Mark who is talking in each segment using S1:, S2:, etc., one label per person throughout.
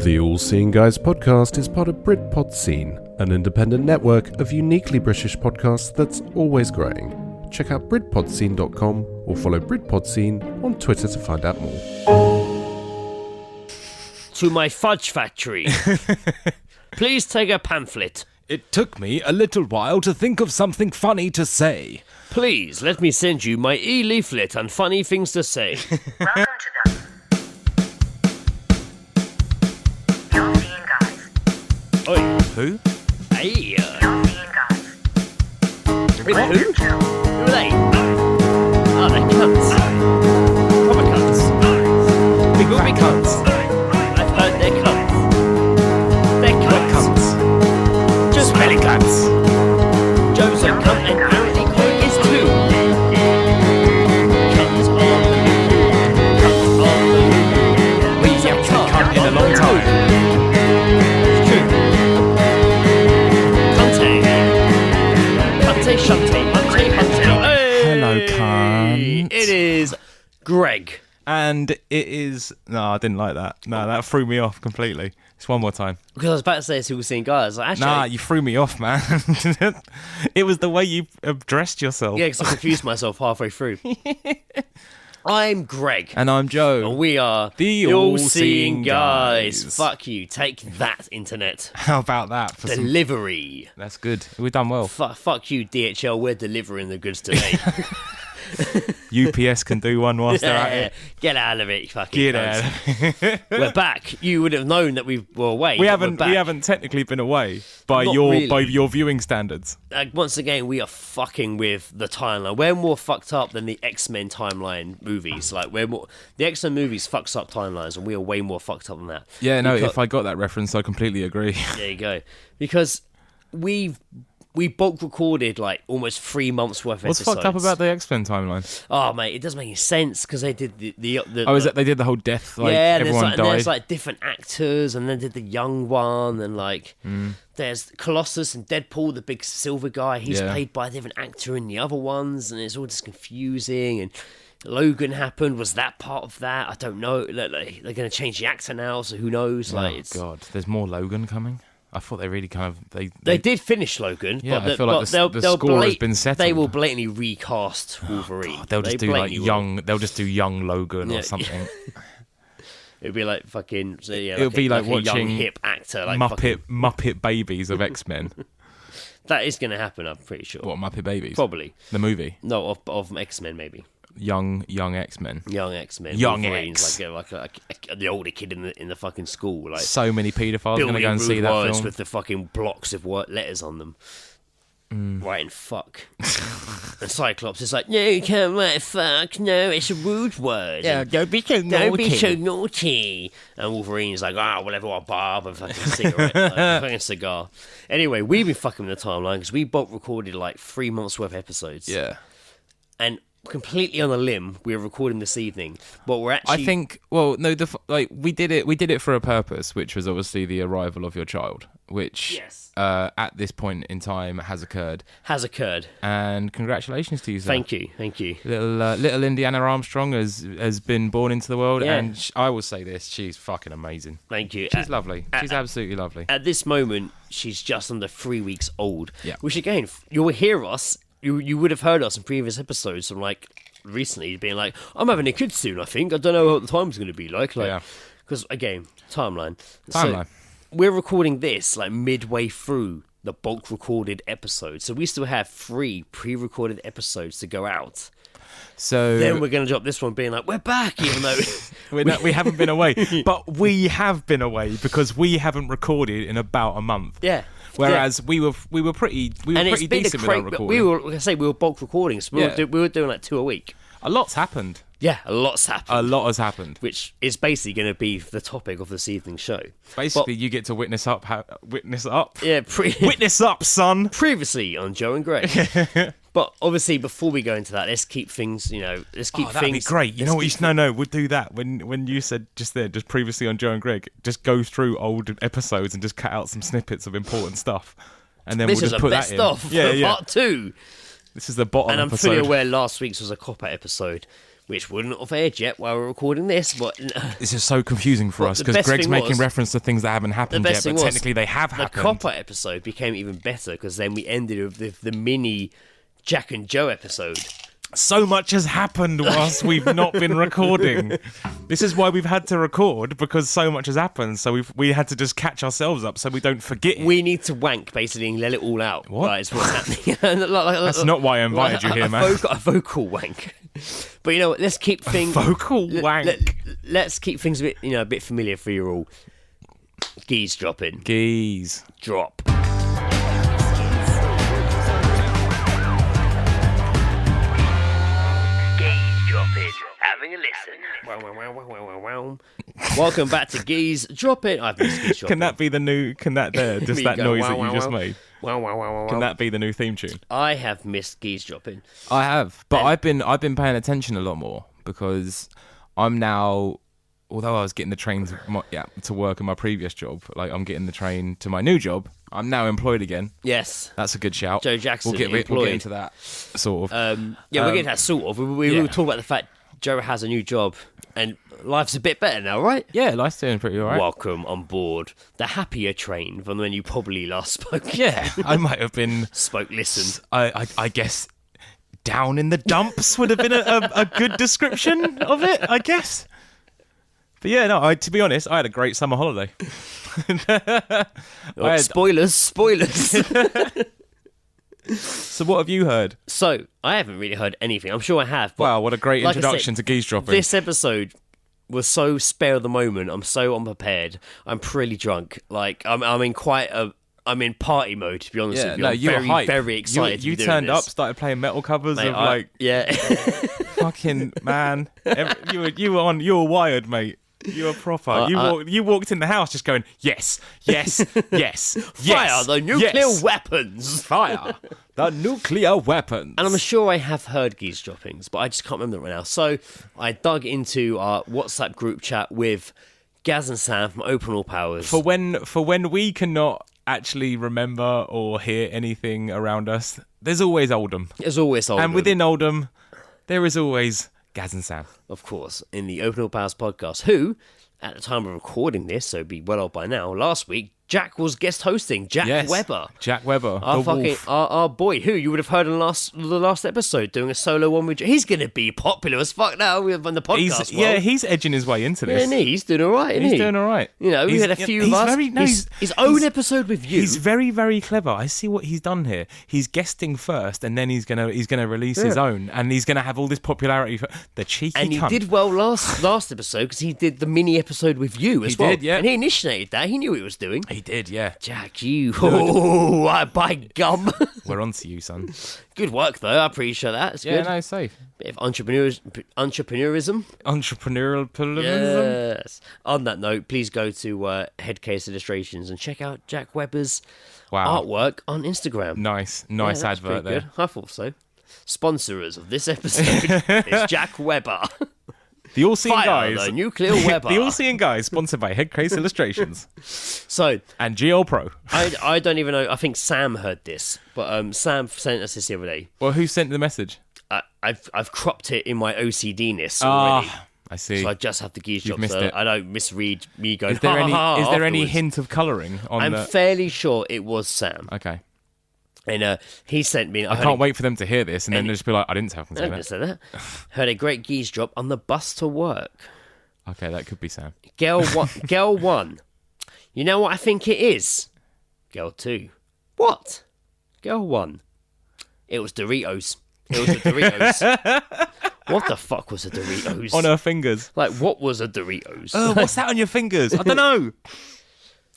S1: The All Seeing Guys podcast is part of Britpod Scene, an independent network of uniquely British podcasts that's always growing. Check out BritpodScene.com or follow Britpod Scene on Twitter to find out more.
S2: To my fudge factory. Please take a pamphlet.
S3: It took me a little while to think of something funny to say.
S2: Please let me send you my e-leaflet and funny things to say.
S4: Welcome to the All Seeing Guys.
S2: Oi.
S3: Who?
S2: Hey.
S4: All Seeing Guys.
S2: Who? Who are they? Oh, they're cunts. Proper cunts. Big movie cunts. I've heard they're cunts. They're cunts. Just smelly cunts. Joe's a cunt and apparently Chloe is too. Cunts on the move. Cunts on the move.
S3: We haven't said cunt in a long time.
S2: It's true. Cunty. Cunty, shunty, munty, hunty. Hey!
S3: Hello, cunt.
S2: It is Greg.
S3: And it is... No, I didn't like that. No, that threw me off completely. It's one more time.
S2: Because I was about to say it's All Seeing Guys. Like, actually,
S3: Nah, you threw me off, man. It was the way you dressed yourself.
S2: yeah, because I confused myself halfway through. I'm Greg.
S3: And I'm Joe.
S2: And we are
S3: The
S2: All Seeing Guys.
S3: Guys.
S2: Fuck you. Take that, internet.
S3: How about that? For some...
S2: Delivery.
S3: That's good. We've done well.
S2: Fuck you, DHL. We're delivering the goods today.
S3: UPS can do one whilst they're at it.
S2: Get out of it, you fucking
S3: Get
S2: cunts.
S3: out.
S2: We're back. You would have known that we were away.
S3: We
S2: but
S3: haven't.
S2: we're back.
S3: We haven't technically been away by
S2: Not
S3: your
S2: really.
S3: viewing standards.
S2: Once again, we are fucking with the timeline. We're more fucked up than the X-Men timeline movies. Like, the X-Men movies fucks up timelines, and we are way more fucked up than that.
S3: Yeah, no.
S2: Because-
S3: If I got that reference, I completely agree.
S2: There you go. Because we bulk recorded like almost 3 months worth of
S3: What's
S2: episodes.
S3: fucked up about the X-Men timeline?
S2: Oh mate, it doesn't make any sense because they did the
S3: Oh, is it? They did the whole death. Like,
S2: yeah, and
S3: everyone
S2: and there's
S3: died.
S2: like different actors, and then did the young one, and like there's Colossus and Deadpool, the big silver guy. He's
S3: Yeah.
S2: played by a different actor in the other ones, and it's all just confusing. And Logan happened. Was that part of that? I don't know. They're going to change the actor now, so who knows? Like,
S3: Oh
S2: it's,
S3: god, there's more Logan coming. I thought they really kind of
S2: They did finish Logan,
S3: Yeah,
S2: but
S3: I feel like the score has been settled.
S2: They will blatantly recast Wolverine.
S3: they'll just
S2: They
S3: do like
S2: blatantly will.
S3: young. They'll just do young Logan
S2: Yeah,
S3: or something.
S2: It'd be like fucking. So yeah,
S3: It'll be like
S2: a
S3: watching
S2: young hip actor. Like
S3: Muppet Babies of X-Men.
S2: that is going to happen. I'm pretty sure.
S3: What, Muppet Babies?
S2: Probably
S3: The movie.
S2: no of X-Men maybe.
S3: Young X-Men.
S2: Young X-Men.
S3: Young
S2: Wolverine's
S3: X.
S2: like the older kid in the fucking school. Like
S3: So many paedophiles going to go and see
S2: rude
S3: that
S2: words
S3: film.
S2: with the fucking blocks of letters on them. Writing fuck. And Cyclops is like, no, you can't write fuck. No, it's a rude word.
S3: don't be so
S2: Don't be so naughty. And Wolverine's like, whatever, a barb and fucking cigarette, like, fucking cigar. Anyway, we've been fucking with the timeline because we both recorded like 3 months worth of episodes.
S3: Yeah.
S2: And completely on a limb, we're recording this evening, but we're actually.
S3: I think. Well, no. We did it. We did it for a purpose, which was obviously the arrival of your child, which
S2: Yes.
S3: at this point in time has occurred.
S2: has occurred.
S3: And congratulations to you, sir.
S2: Thank you.
S3: Little Indiana Armstrong has been born into the world,
S2: Yeah.
S3: and I will say this: she's fucking amazing.
S2: Thank you.
S3: She's lovely. She's absolutely lovely.
S2: At this moment, she's just under 3 weeks old.
S3: Yeah.
S2: Which again, you will hear us. You would have heard us in previous episodes from like recently being like, I'm having a kid soon. I think I don't know what the time's going to be like.
S3: Yeah.
S2: Because again, timeline.
S3: Timeline.
S2: So we're recording this like midway through the bulk recorded episode, so we still have 3 pre-recorded episodes to go out.
S3: So
S2: Then we're going to drop this one being like, we're back, even though
S3: we haven't been away, but we have been away because we haven't recorded in about a month.
S2: yeah.
S3: Whereas we were pretty
S2: And it's
S3: pretty
S2: been
S3: decent
S2: a
S3: with our
S2: great.
S3: recording.
S2: We were, like I say, we were bulk recording, so
S3: Yeah.
S2: we were doing like 2 a week.
S3: A lot's happened.
S2: Yeah, a lot's happened.
S3: A lot has happened.
S2: Which is basically going to be the topic of this evening's show.
S3: Basically, you get to witness up.
S2: Yeah,
S3: Witness up, son.
S2: previously on Joe and Greg. But obviously, before we go into that, let's keep things. Let's keep
S3: That'd
S2: things.
S3: be great. You know what? No, we'll do that. When you said just there, just previously on Joe and Greg, just go through old episodes and just cut out some snippets of important stuff, and then
S2: This
S3: we'll
S2: is
S3: just
S2: a
S3: put
S2: best
S3: that in.
S2: of
S3: Yeah.
S2: part 2.
S3: This is the bottom
S2: And I'm
S3: episode.
S2: fully aware last week's was a cop-out episode. which wouldn't have aired yet while we're recording this. But
S3: This is so confusing for us
S2: the
S3: because
S2: best
S3: Greg's
S2: thing
S3: making
S2: was-
S3: reference to things that haven't happened yet, but technically they have
S2: the
S3: happened.
S2: copper episode became even better because then we ended with the mini Jack and Joe episode.
S3: So much has happened whilst we've not been recording. This is why we've had to record, because so much has happened. So we had to just catch ourselves up so we don't forget it.
S2: We need to wank basically and let it all out.
S3: What?
S2: Right, is what's happening.
S3: That's not why I invited you here, man.
S2: A vocal wank. But you know what? Let's keep things
S3: Vocal wank.
S2: Let's keep things a bit familiar for you all. Geese dropping.
S3: Geese.
S2: Drop.
S4: Having a listen.
S2: Wow, wow, wow, wow, wow, wow. Welcome back to Geese Dropping. I've missed Geese Dropping.
S3: Can that be the new? Can that there? Just
S2: Me
S3: that
S2: go,
S3: noise
S2: wow,
S3: that you
S2: wow,
S3: just
S2: wow.
S3: made.
S2: Wow, wow, wow, wow,
S3: Can
S2: wow.
S3: that be the new theme tune?
S2: I have missed Geese Dropping.
S3: I have, but
S2: And-
S3: I've been paying attention a lot more because I'm now. Although I was getting the train to work in my previous job, like I'm getting the train to my new job. I'm now employed again.
S2: Yes.
S3: That's a good shout.
S2: Joe Jackson,
S3: We'll get
S2: employed.
S3: into that sort of.
S2: We're getting that sort of. We
S3: yeah.
S2: will talk about the fact Joe has a new job and life's a bit better now, right?
S3: Yeah, life's doing pretty alright.
S2: Welcome on board the happier train from when you probably last spoke.
S3: Yeah, I might have been.
S2: Listened.
S3: I guess down in the dumps would have been a good description of it. I guess. But yeah, no. To be honest, I had a great summer holiday.
S2: Spoilers.
S3: So what have you heard?
S2: So, I haven't really heard anything. I'm sure I have. But
S3: Wow, what a great
S2: like I
S3: introduction
S2: said,
S3: to geese dropping.
S2: This episode was so spare of the moment. I'm so unprepared. I'm pretty drunk. Like, I'm in party mode, to be honest with you.
S3: no,
S2: I'm
S3: you were
S2: very,
S3: hyped.
S2: very excited to
S3: You
S2: be doing
S3: turned
S2: this.
S3: up, started playing metal covers
S2: Mate,
S3: of like
S2: yeah.
S3: fucking man. You were wired, mate. You were proper. You walked in the house just going yes, yes, yes,
S2: Fire
S3: yes,
S2: the nuclear
S3: yes.
S2: weapons.
S3: Fire the nuclear weapons.
S2: And I'm sure I have heard geese droppings, but I just can't remember them right now. So I dug into our WhatsApp group chat with Gaz and Sam from Open All Powers.
S3: for when we cannot actually remember or hear anything around us, there's always Oldham,
S2: As always, Oldham.
S3: and within Oldham, there is always Gaz and Sam.
S2: of course, in the Open All Powers podcast, who, at the time of recording this, so be well off by now, last week, Jack was guest hosting. Jack Webber.
S3: Jack Webber,
S2: Our
S3: the
S2: fucking
S3: wolf.
S2: our boy, who you would have heard in the last episode, doing a solo one with. He's gonna be popular as fuck now on the podcast.
S3: He's edging his way into this.
S2: Yeah, he's doing all right.
S3: He's doing all right.
S2: You know, we
S3: He's-
S2: had a few
S3: he's
S2: of us.
S3: very- no,
S2: his own
S3: he's-
S2: episode with you.
S3: He's very, very clever. I see what he's done here. He's guesting first, and then he's gonna release his own, and he's gonna have all this popularity. For the cheeky
S2: and he
S3: cunt.
S2: did well last episode because he did the mini episode with you as
S3: He
S2: well.
S3: did, yeah.
S2: And he initiated that. He knew what he was doing.
S3: He did, yeah.
S2: Jack, you. Oh, by gum.
S3: We're on to you, son.
S2: Good work, though. I appreciate that. It's
S3: Yeah,
S2: good.
S3: no, safe.
S2: Bit of entrepreneurism.
S3: Entrepreneurialism.
S2: Yes. On that note, please go to Headcase Illustrations and check out Jack Webber's
S3: Wow.
S2: artwork on Instagram.
S3: Nice
S2: Yeah, that's
S3: advert
S2: pretty
S3: there.
S2: good. I thought so. Sponsors of this episode is Jack Webber.
S3: The All-Seeing
S2: Fire
S3: Guys.
S2: the nuclear Webber.
S3: The All-Seeing Guys, sponsored by Headcase Illustrations
S2: So,
S3: and GL Pro.
S2: I don't even know. I think Sam heard this, but Sam sent us this the other day.
S3: Well, who sent the message?
S2: I've cropped it in my OCD-ness already.
S3: I see.
S2: So I just have the geese
S3: You've
S2: drop,
S3: missed
S2: so
S3: it.
S2: I don't misread me going.
S3: Is there any
S2: afterwards.
S3: hint of colouring on
S2: I'm
S3: the?
S2: fairly sure it was Sam,
S3: Okay.
S2: and he sent me.
S3: I can't wait for them to hear this, and then they'll just be like, "I didn't say
S2: I didn't
S3: that."
S2: say that. Heard a great geese drop on the bus to work.
S3: Okay, that could be Sam.
S2: Girl one. You know what I think it is? Girl 2. What? Girl 1. It was Doritos. It was the Doritos. What the fuck was a Doritos?
S3: On her fingers.
S2: Like, what was a Doritos?
S3: What's that on your fingers? I don't know.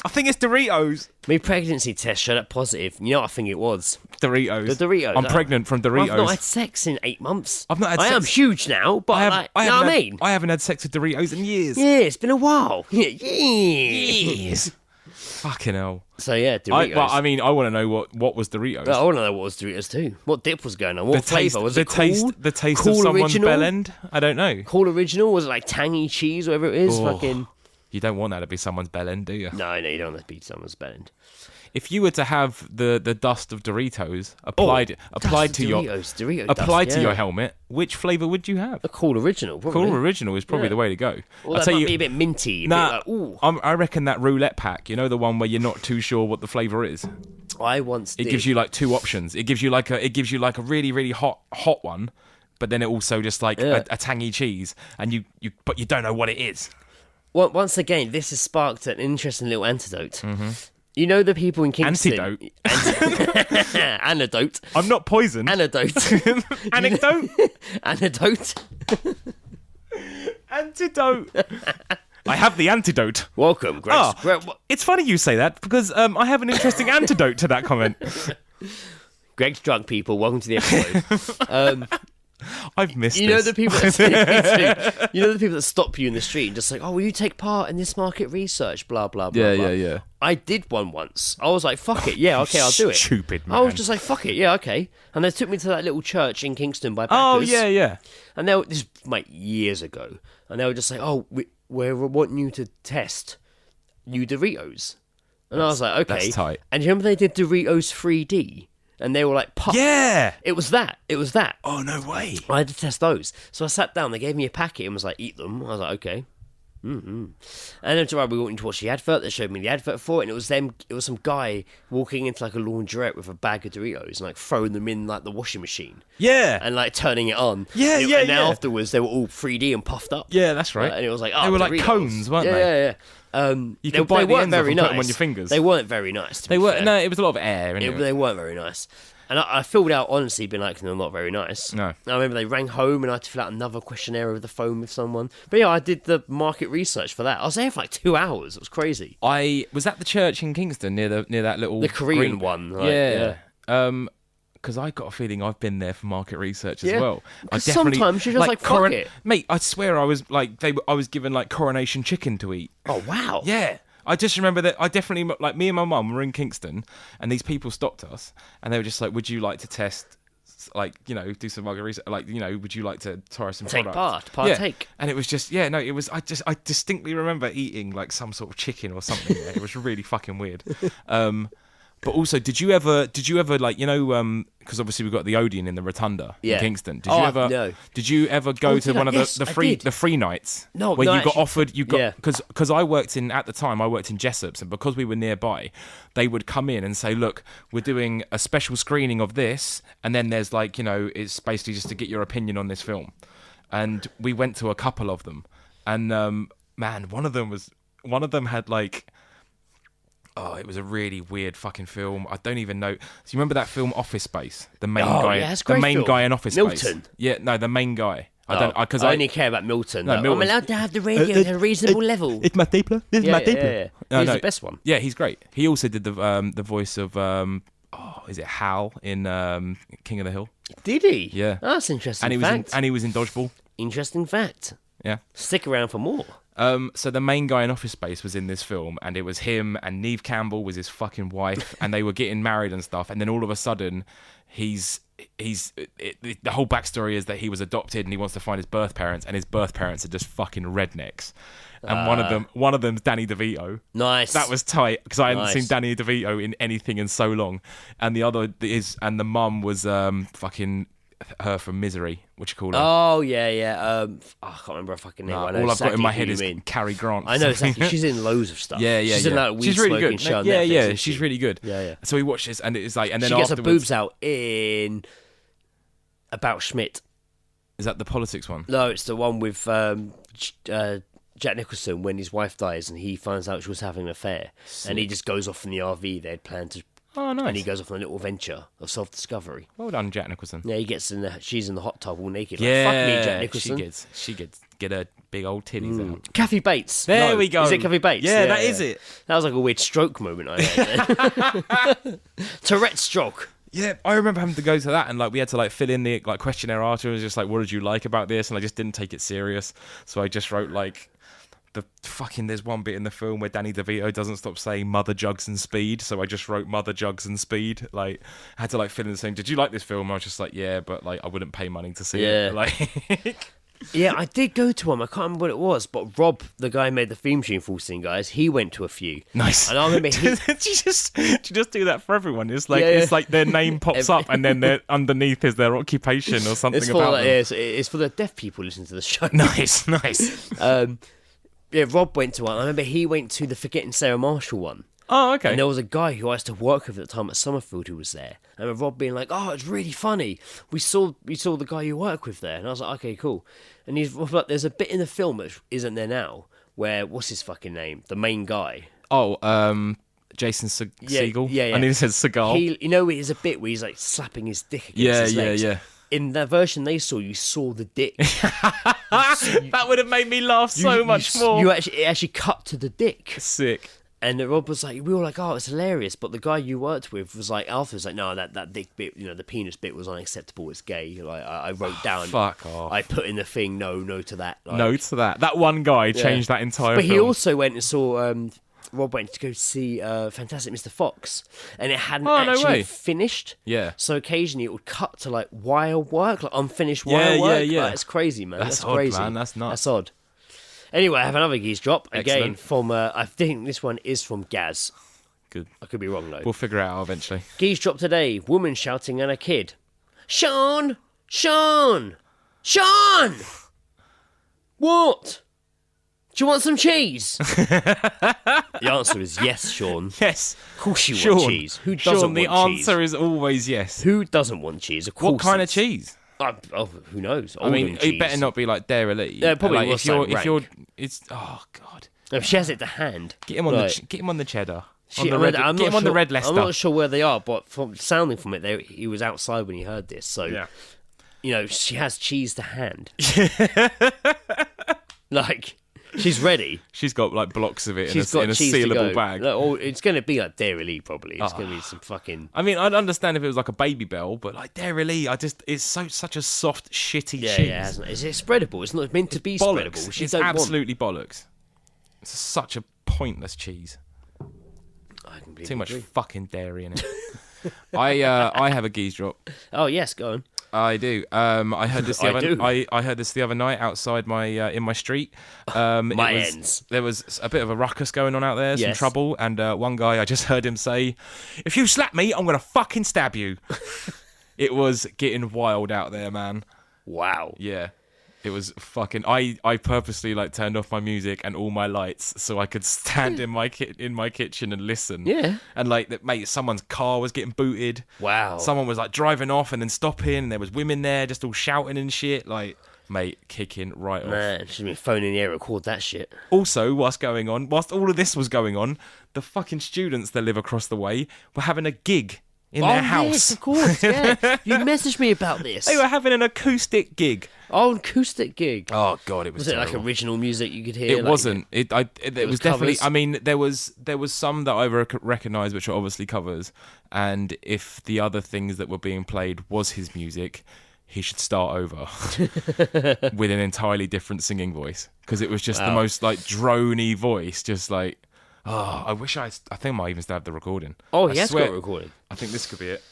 S3: I think it's Doritos.
S2: My pregnancy test showed up positive. You know what I think it was?
S3: Doritos.
S2: The Doritos.
S3: I'm pregnant from Doritos.
S2: I've not had sex in 8 months.
S3: I've not had
S2: I am
S3: sex-
S2: huge now, but you know what I mean?
S3: I haven't had sex with Doritos in years.
S2: Yeah, it's been a while. Yeah.
S3: Years. Fucking hell.
S2: So yeah, Doritos.
S3: I want to know what was Doritos.
S2: I want to know what was Doritos too. What dip was going on? What flavour? Was it cool?
S3: The taste
S2: Cool
S3: of someone's
S2: original?
S3: bell end. I don't know.
S2: Cool original? Was it like tangy cheese, whatever it is?
S3: Oh.
S2: Fucking.
S3: You don't want that to be someone's bellend, do you?
S2: No, you don't want to be someone's bellend.
S3: If you were to have the dust of Doritos applied to your helmet, which flavour would you have?
S2: A Cool Original, probably.
S3: Cool Original is probably the way to go.
S2: Well, that might be a bit minty.
S3: Nah,
S2: ooh.
S3: I reckon that roulette pack, the one where you're not too sure what the flavour is.
S2: I once did.
S3: It gives you like two options. It gives you like a really, really hot one, but then it also just like a tangy cheese, and but you don't know what it is.
S2: Well, once again, this has sparked an interesting little antidote. Mm-hmm. You know the people in Kingston...
S3: Antidote?
S2: Antidote.
S3: I'm not poisoned.
S2: Antidote.
S3: Anecdote?
S2: Antidote.
S3: Antidote. I have the antidote.
S2: Welcome, Greg.
S3: It's funny you say that, because I have an interesting antidote to that comment.
S2: Greg's drunk, people. Welcome to the episode.
S3: I've missed
S2: you know the people that you know the people that stop you in the street and just like, oh, will you take part in this market research, blah blah blah.
S3: Yeah.
S2: I did one once. I was like, fuck it, yeah, okay, I'll do it.
S3: Stupid man.
S2: I was just like, fuck it, yeah, okay. And they took me to that little church in Kingston by
S3: Oh
S2: Packers.
S3: yeah.
S2: And this was like years ago, and they were just like, oh, we're wanting you to test new Doritos, and I was like, okay.
S3: That's tight.
S2: And you remember they did Doritos 3D? And they were like, pop.
S3: Yeah.
S2: It was that.
S3: Oh, no way.
S2: I had to test those. So I sat down, they gave me a packet and was like, eat them. I was like, okay. Mm-hmm. And then tomorrow we went to watch the advert. They showed me the advert for it, and it was some guy walking into like a laundrette with a bag of Doritos and like throwing them in like the washing machine.
S3: Yeah.
S2: And like turning it on.
S3: Yeah,
S2: and then afterwards they were all 3D and puffed up.
S3: Yeah, that's right.
S2: And it was like,
S3: they were
S2: Doritos.
S3: like cones, weren't they?
S2: Yeah.
S3: You could bite the ends off and put them on your fingers.
S2: They weren't very nice.
S3: They weren't. No, it was a lot of air.
S2: They weren't very nice. And I filled out, honestly, being like, they're not very nice.
S3: No.
S2: I remember they rang home and I had to fill out another questionnaire over the phone with someone. But yeah, I did the market research for that. I was there for like 2 hours. It was crazy.
S3: I was at the church in Kingston near that little...
S2: The Korean one. Right?
S3: Yeah. Because I got a feeling I've been there for market research as well. I
S2: sometimes you're just like fuck it.
S3: Mate, I swear I was given like coronation chicken to eat.
S2: Oh, wow.
S3: Yeah. I just remember that I definitely, like, me and my mum were in Kingston, and these people stopped us, and they were just like, would you like to test, like, do some market research, like, would you like to try some products?
S2: Partake.
S3: Yeah. And it was just, it was, I distinctly remember eating, like, some sort of chicken or something. It was really fucking weird. But also, did you ever like, because obviously we've got the Odeon in the Rotunda in Kingston. Did you ever go to one of the free nights?
S2: No,
S3: where you got
S2: actually,
S3: offered, because I worked in Jessops, and because we were nearby, they would come in and say, look, we're doing a special screening of this, and then there's like, it's basically just to get your opinion on this film. And we went to a couple of them, and man, one of them had like... Oh, it was a really weird fucking film. I don't even know. So you remember that film Office Space? The main guy, guy in Office Space.
S2: Milton.
S3: Yeah, no, the main guy.
S2: I only care about Milton. No, I'm allowed to have the radio at a reasonable level.
S3: It's my stapler. This is my stapler.
S2: Yeah. He's the best one.
S3: Yeah, he's great. He also did the voice of is it Hal in King of the Hill?
S2: Did he?
S3: Yeah.
S2: Oh, that's interesting.
S3: And he was in Dodgeball.
S2: Interesting fact.
S3: Yeah.
S2: Stick around for more.
S3: So the main guy in Office Space was in this film, and it was him, and Neve Campbell was his fucking wife, and they were getting married and stuff. And then all of a sudden, the whole backstory is that he was adopted and he wants to find his birth parents, and his birth parents are just fucking rednecks. And one of them's Danny DeVito.
S2: Nice.
S3: That was tight because I hadn't seen Danny DeVito in anything in so long. And the mum was fucking her from Misery. What you call her?
S2: Oh yeah. I can't remember her fucking name. I know
S3: all I've got in my head
S2: is
S3: Cary Grant.
S2: I know exactly. She's in loads of stuff.
S3: Yeah.
S2: She's in that weed
S3: she's really good.
S2: Show on
S3: yeah,
S2: Netflix,
S3: yeah. She's really good.
S2: Yeah.
S3: So we watched this, and it was like, and then
S2: she gets her
S3: afterwards,
S2: boobs out in About Schmidt.
S3: Is that the politics one?
S2: No, it's the one with Jack Nicholson when his wife dies and he finds out she was having an affair, and he just goes off in the RV they'd planned to.
S3: Oh, nice.
S2: And he goes off on a little venture of self-discovery.
S3: Well done, Jack Nicholson.
S2: Yeah, he gets she's in the hot tub all naked.
S3: Yeah,
S2: like, fuck me, Jack Nicholson.
S3: She gets get her big old titties out.
S2: Kathy Bates.
S3: There we go.
S2: Is it Kathy Bates?
S3: Yeah, that is it.
S2: That was like a weird stroke moment I had there. Tourette stroke.
S3: Yeah, I remember having to go to that, and like we had to like fill in the like questionnaire after. It was just like, what did you like about this? And I just didn't take it serious, so I just wrote like. There's one bit in the film where Danny DeVito doesn't stop saying mother jugs and speed, so I just wrote mother jugs and speed. Like, I had to like fill in the saying, did you like this film? I was just like, yeah, but like I wouldn't pay money to see it. Like,
S2: Yeah, I did go to one. I can't remember what it was, but Rob, the guy who made the theme tune for All Scene Guys, he went to a few.
S3: Nice.
S2: And I remember
S3: do you just do that for everyone? It's like it's like their name pops up and then underneath is their occupation or something
S2: it's for
S3: about
S2: like,
S3: them.
S2: it's for the deaf people listening to the show.
S3: Nice.
S2: Yeah, Rob went to one. I remember he went to the Forgetting Sarah Marshall one.
S3: Oh, okay.
S2: And there was a guy who I used to work with at the time at Summerfield who was there. And I remember Rob being like, "Oh, it's really funny. We saw the guy you work with there." And I was like, "Okay, cool." And he's like, "There's a bit in the film that isn't there now where what's his fucking name? The main guy."
S3: Oh, Jason Segel.
S2: Yeah.
S3: I need to say Seagal.
S2: There's a bit where he's like slapping his dick against his legs.
S3: Yeah.
S2: In the version they saw, you saw the dick.
S3: That would have made me laugh so much more.
S2: It actually cut to the dick.
S3: Sick.
S2: And Rob was like, we were like, oh, it's hilarious. But the guy you worked with was like, Arthur was like, no, that dick bit, the penis bit was unacceptable. It's gay. Like I wrote down.
S3: Fuck off.
S2: I put in the thing, no to that. Like,
S3: No to that. That one guy changed that entire
S2: But
S3: film.
S2: he also went and saw. Rob went to go see Fantastic Mr. Fox, and it hadn't actually finished.
S3: Yeah.
S2: So occasionally it would cut to like wire work, like unfinished wire work.
S3: Yeah.
S2: Like, it's crazy, man.
S3: That's odd,
S2: crazy.
S3: man. That's nuts.
S2: That's odd. Anyway, I have another geese drop again
S3: Excellent.
S2: from. I think this one is from Gaz.
S3: Good.
S2: I could be wrong though.
S3: We'll figure it out eventually.
S2: Geese drop today. Woman shouting at a kid. Sean! Sean! Sean! What? Do you want some cheese? The answer is yes, Sean.
S3: Yes.
S2: Of course you
S3: Sean.
S2: want cheese. Who doesn't
S3: Sean, the
S2: want cheese?
S3: answer is always yes.
S2: Who doesn't want cheese? Of course.
S3: What kind of
S2: it's-
S3: cheese?
S2: who knows?
S3: I mean,
S2: Almond cheese.
S3: it better not be like Dairy Lee.
S2: Yeah, it probably
S3: like,
S2: was
S3: if you're,
S2: something
S3: if you're,
S2: rank.
S3: it's God.
S2: If she has it to hand.
S3: Get him on
S2: Right.
S3: get him on the cheddar.
S2: She-
S3: on the red,
S2: I'm
S3: get
S2: not
S3: him on the
S2: sure-
S3: red Leicester.
S2: I'm not sure where they are, but from sounding from it, he was outside when he heard this. So, she has cheese to hand. Like, she's ready.
S3: She's got like blocks of it
S2: She's
S3: in
S2: got
S3: a
S2: cheese to
S3: sealable
S2: go.
S3: bag.
S2: Like, or it's going to be like Dairy Lee, probably. It's going to be some fucking...
S3: I mean, I'd understand if it was like a Baby Bell, but like Dairy Lee, it's such a soft, shitty cheese.
S2: Yeah, is it spreadable? It's not meant to be
S3: Bollocks.
S2: spreadable. She
S3: It's
S2: don't
S3: absolutely bollocks. It's such a pointless cheese.
S2: I completely
S3: Too much
S2: agree.
S3: fucking dairy in it. I have a geese drop.
S2: Oh, yes, go on.
S3: I do. I heard this the
S2: I do.
S3: I heard this the other night outside my in my street. There was a bit of a ruckus going on out there, some
S2: Yes.
S3: trouble, and one guy I just heard him say, "If you slap me, I'm gonna fucking stab you." It was getting wild out there, man.
S2: Wow.
S3: Yeah. It was fucking. I purposely like turned off my music and all my lights so I could stand in my kitchen and listen.
S2: Yeah.
S3: And like, mate, someone's car was getting booted.
S2: Wow.
S3: Someone was like driving off and then stopping. And there was women there just all shouting and shit. Like, mate, kicking right off.
S2: Man, she's been phone in the air, record that shit.
S3: Also, whilst all of this was going on, the fucking students that live across the way were having a gig in their house.
S2: Yes, of course, yeah. You messaged me about this.
S3: They were having an acoustic gig.
S2: Oh, an acoustic gig.
S3: Oh god, it was.
S2: Was it like
S3: terrible.
S2: original music you could hear?
S3: It
S2: like,
S3: wasn't. It was definitely.
S2: covers?
S3: I mean, there was some that I recognised, which are obviously covers. And if the other things that were being played was his music, he should start over with an entirely different singing voice, because it was just the most like drony voice, just like. Oh, I wish I think I might even still have the recording.
S2: Oh,
S3: I
S2: he has
S3: swear-
S2: got it recorded.
S3: I think this could be it.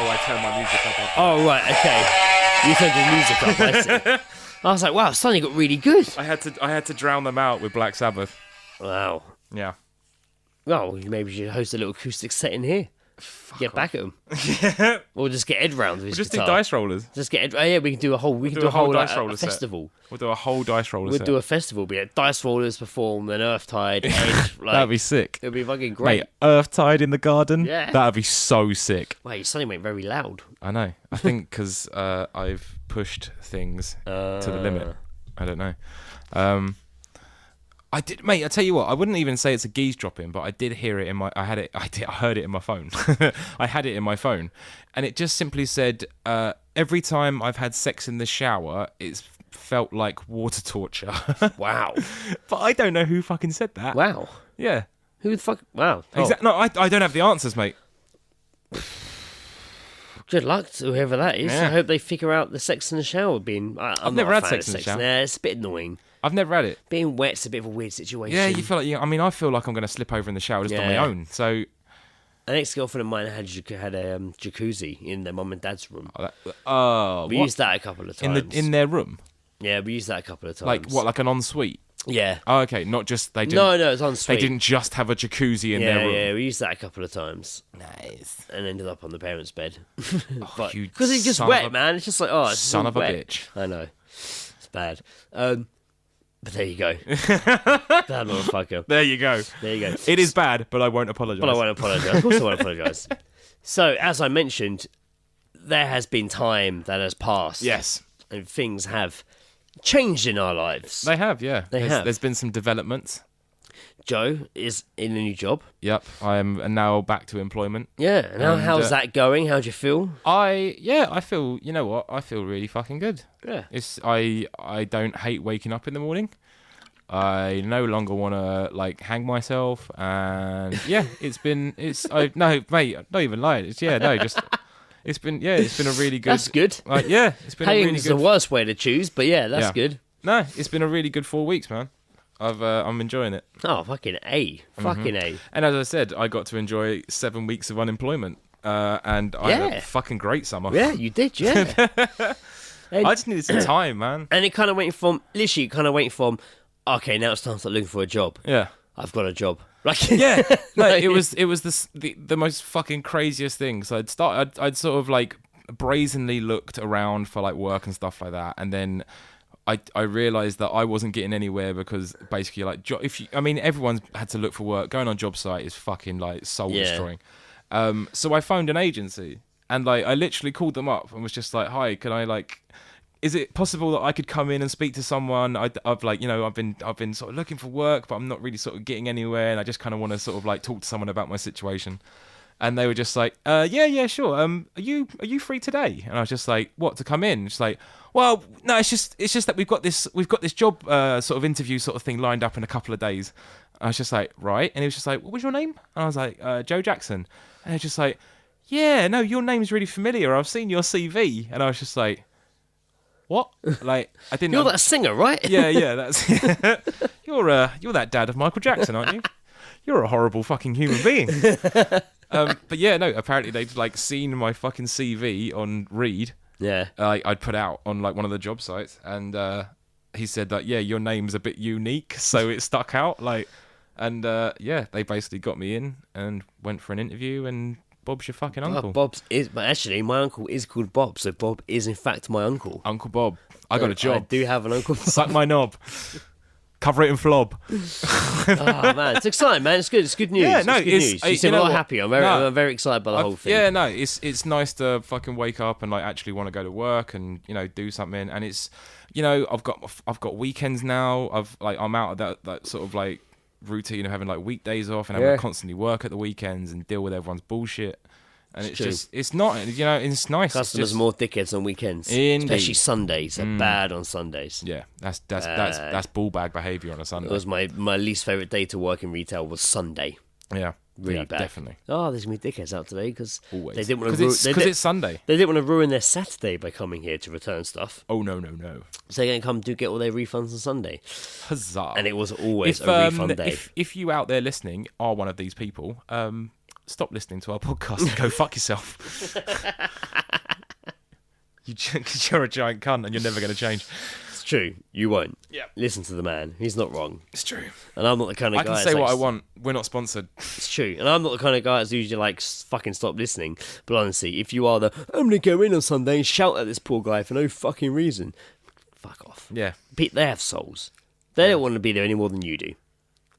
S3: Oh, I turned my music up.
S2: Oh, right, okay. You turned the music up, I see. I was like, wow, suddenly got really good.
S3: I had to drown them out with Black Sabbath.
S2: Wow.
S3: Yeah.
S2: Well, maybe you should host a little acoustic set in here. Get back at them. Or just get Ed round with his
S3: Just do
S2: guitar.
S3: dice rollers.
S2: Just get Ed. Oh, yeah, we can do a whole. We can do a whole
S3: dice
S2: like,
S3: roller
S2: a
S3: set.
S2: festival.
S3: We'll do a whole dice roller
S2: We'll
S3: set.
S2: do a festival. Be like Dice Rollers perform, then Earthtide, Ed. Like,
S3: That'd be sick.
S2: It'd be fucking great.
S3: Mate, Earthtide in the garden?
S2: Yeah.
S3: That'd be so sick.
S2: Wait, you suddenly went very loud.
S3: I know. I think because I've pushed things to the limit. I don't know. I did, mate. I tell you what. I wouldn't even say it's a geese dropping, but I did hear it in my. I heard it in my phone. I had it in my phone, and it just simply said, "Every time I've had sex in the shower, it's felt like water torture."
S2: Wow.
S3: But I don't know who fucking said that.
S2: Wow.
S3: Yeah.
S2: Who the fuck? Wow. Oh.
S3: No, I don't have the answers, mate.
S2: Good luck to whoever that is.
S3: Yeah.
S2: I hope they figure out the sex in the shower being...
S3: I've never had sex in the shower.
S2: Nah, it's a bit annoying.
S3: I've never had it.
S2: Being wet's a bit of a weird situation.
S3: Yeah, you feel like... I feel like I'm going to slip over in the shower just on my
S2: Yeah.
S3: own. So...
S2: An ex-girlfriend of mine had a jacuzzi in their mum and dad's room.
S3: Oh,
S2: We
S3: what?
S2: used that a couple of times.
S3: In their room?
S2: Yeah, we used that a couple of times.
S3: Like, what, like an ensuite?
S2: Yeah.
S3: Oh, okay, not just... They didn't,
S2: No, it's on suite.
S3: They didn't just have a jacuzzi in their room.
S2: Yeah, we used that a couple of times.
S3: Nice.
S2: And ended up on the parents' bed.
S3: you
S2: Because it's just
S3: son
S2: wet,
S3: of a-
S2: man. It's just like, oh, it's
S3: son
S2: all
S3: of a
S2: wet.
S3: bitch.
S2: I know. It's bad. But there you go. Bad motherfucker.
S3: There you go.
S2: There you go.
S3: It is bad, but I won't apologise.
S2: But I won't apologise. Of course I won't apologise. So, as I mentioned, there has been time that has passed.
S3: Yes.
S2: And things have changed in our lives.
S3: They have, yeah.
S2: have.
S3: There's been some developments.
S2: Joe is in a new job.
S3: Yep, I am now back to employment.
S2: Yeah. And how's that going? How do you feel?
S3: I feel, you know what? I feel really fucking good.
S2: Yeah.
S3: I don't hate waking up in the morning. I no longer want to like hang myself, and yeah, no, mate, not even lying. It's been a really good.
S2: That's good.
S3: Like, yeah, it's been a really
S2: Hanging's
S3: good.
S2: the worst way to choose, but yeah, that's
S3: Yeah.
S2: good.
S3: No, it's been a really good 4 weeks, man. I'm enjoying it.
S2: Oh, fucking A. Fucking A.
S3: And as I said, I got to enjoy 7 weeks of unemployment, and I had a fucking great summer.
S2: Yeah, you did, yeah.
S3: I just needed some time, man.
S2: And it kind of went from, okay, now it's time to start looking for a job.
S3: Yeah.
S2: I've got a job. Like,
S3: Yeah, no, it was the most fucking craziest thing. So I'd sort of like brazenly looked around for like work and stuff like that, and then I realized that I wasn't getting anywhere because basically like everyone's had to look for work. Going on job site is fucking like soul destroying. So I phoned an agency and like I literally called them up and was just like, "Hi, can I like?" Is it possible that I could come in and speak to someone? I've been sort of looking for work, but I'm not really sort of getting anywhere, and I just kind of want to sort of like talk to someone about my situation. And they were just like, yeah, sure. Are you free today? And I was just like, what, to come in? It's like, well, no, it's just that we've got this job sort of interview sort of thing lined up in a couple of days. I was just like, right. And he was just like, what was your name? And I was like, Joe Jackson. And he's just like, yeah, no, your name's really familiar. I've seen your CV. And I was just like, what? Like, I didn't.
S2: You're that singer, right?
S3: Yeah, that's. You're that dad of Michael Jackson, aren't you? You're a horrible fucking human being. But yeah, no. Apparently they'd like seen my fucking CV on Reed.
S2: Yeah.
S3: I'd put out on like one of the job sites, and he said that your name's a bit unique, so it stuck out. Like, and they basically got me in and went for an interview, and Bob's your fucking uncle.
S2: But actually, my uncle is called Bob, so Bob is in fact my uncle.
S3: Uncle Bob. I got a job.
S2: I do have an uncle.
S3: Suck my knob. Cover it in flob.
S2: Oh man, it's exciting, man. It's good. It's good news.
S3: Yeah, no,
S2: it's good news. You seem a lot happy. I'm very excited by the whole thing.
S3: Yeah, no, it's nice to fucking wake up and like actually want to go to work and do something. And it's I've got weekends now. I'm out of that sort of like routine of having like weekdays off and having to constantly work at the weekends and deal with everyone's bullshit. And it's just, it's not, it's nice.
S2: Customers are more dickheads on weekends.
S3: Indeed.
S2: Especially Sundays. They're bad on Sundays.
S3: Yeah, that's ball bag behaviour on a Sunday.
S2: It was my least favourite day to work in retail was Sunday.
S3: Yeah.
S2: Really bad.
S3: Definitely.
S2: Oh, there's going to be dickheads out today because they didn't want
S3: Because
S2: to
S3: it's Sunday.
S2: They didn't want to ruin their Saturday by coming here to return stuff.
S3: Oh, no.
S2: So they're going to come to get all their refunds on Sunday.
S3: Huzzah.
S2: And it was always a refund day.
S3: If you out there listening are one of these people, stop listening to our podcast and go fuck yourself. Because you're a giant cunt and you're never going to change.
S2: It's true. You won't.
S3: Yeah.
S2: Listen to the man. He's not wrong.
S3: It's true.
S2: And I'm not the kind of guy.
S3: I can say what I want. We're not sponsored.
S2: It's true. And I'm not the kind of guy that's usually like, fucking stop listening. But honestly, if you are I'm going to go in on Sunday and shout at this poor guy for no fucking reason, fuck off.
S3: Yeah.
S2: They have souls. They don't want to be there any more than you do.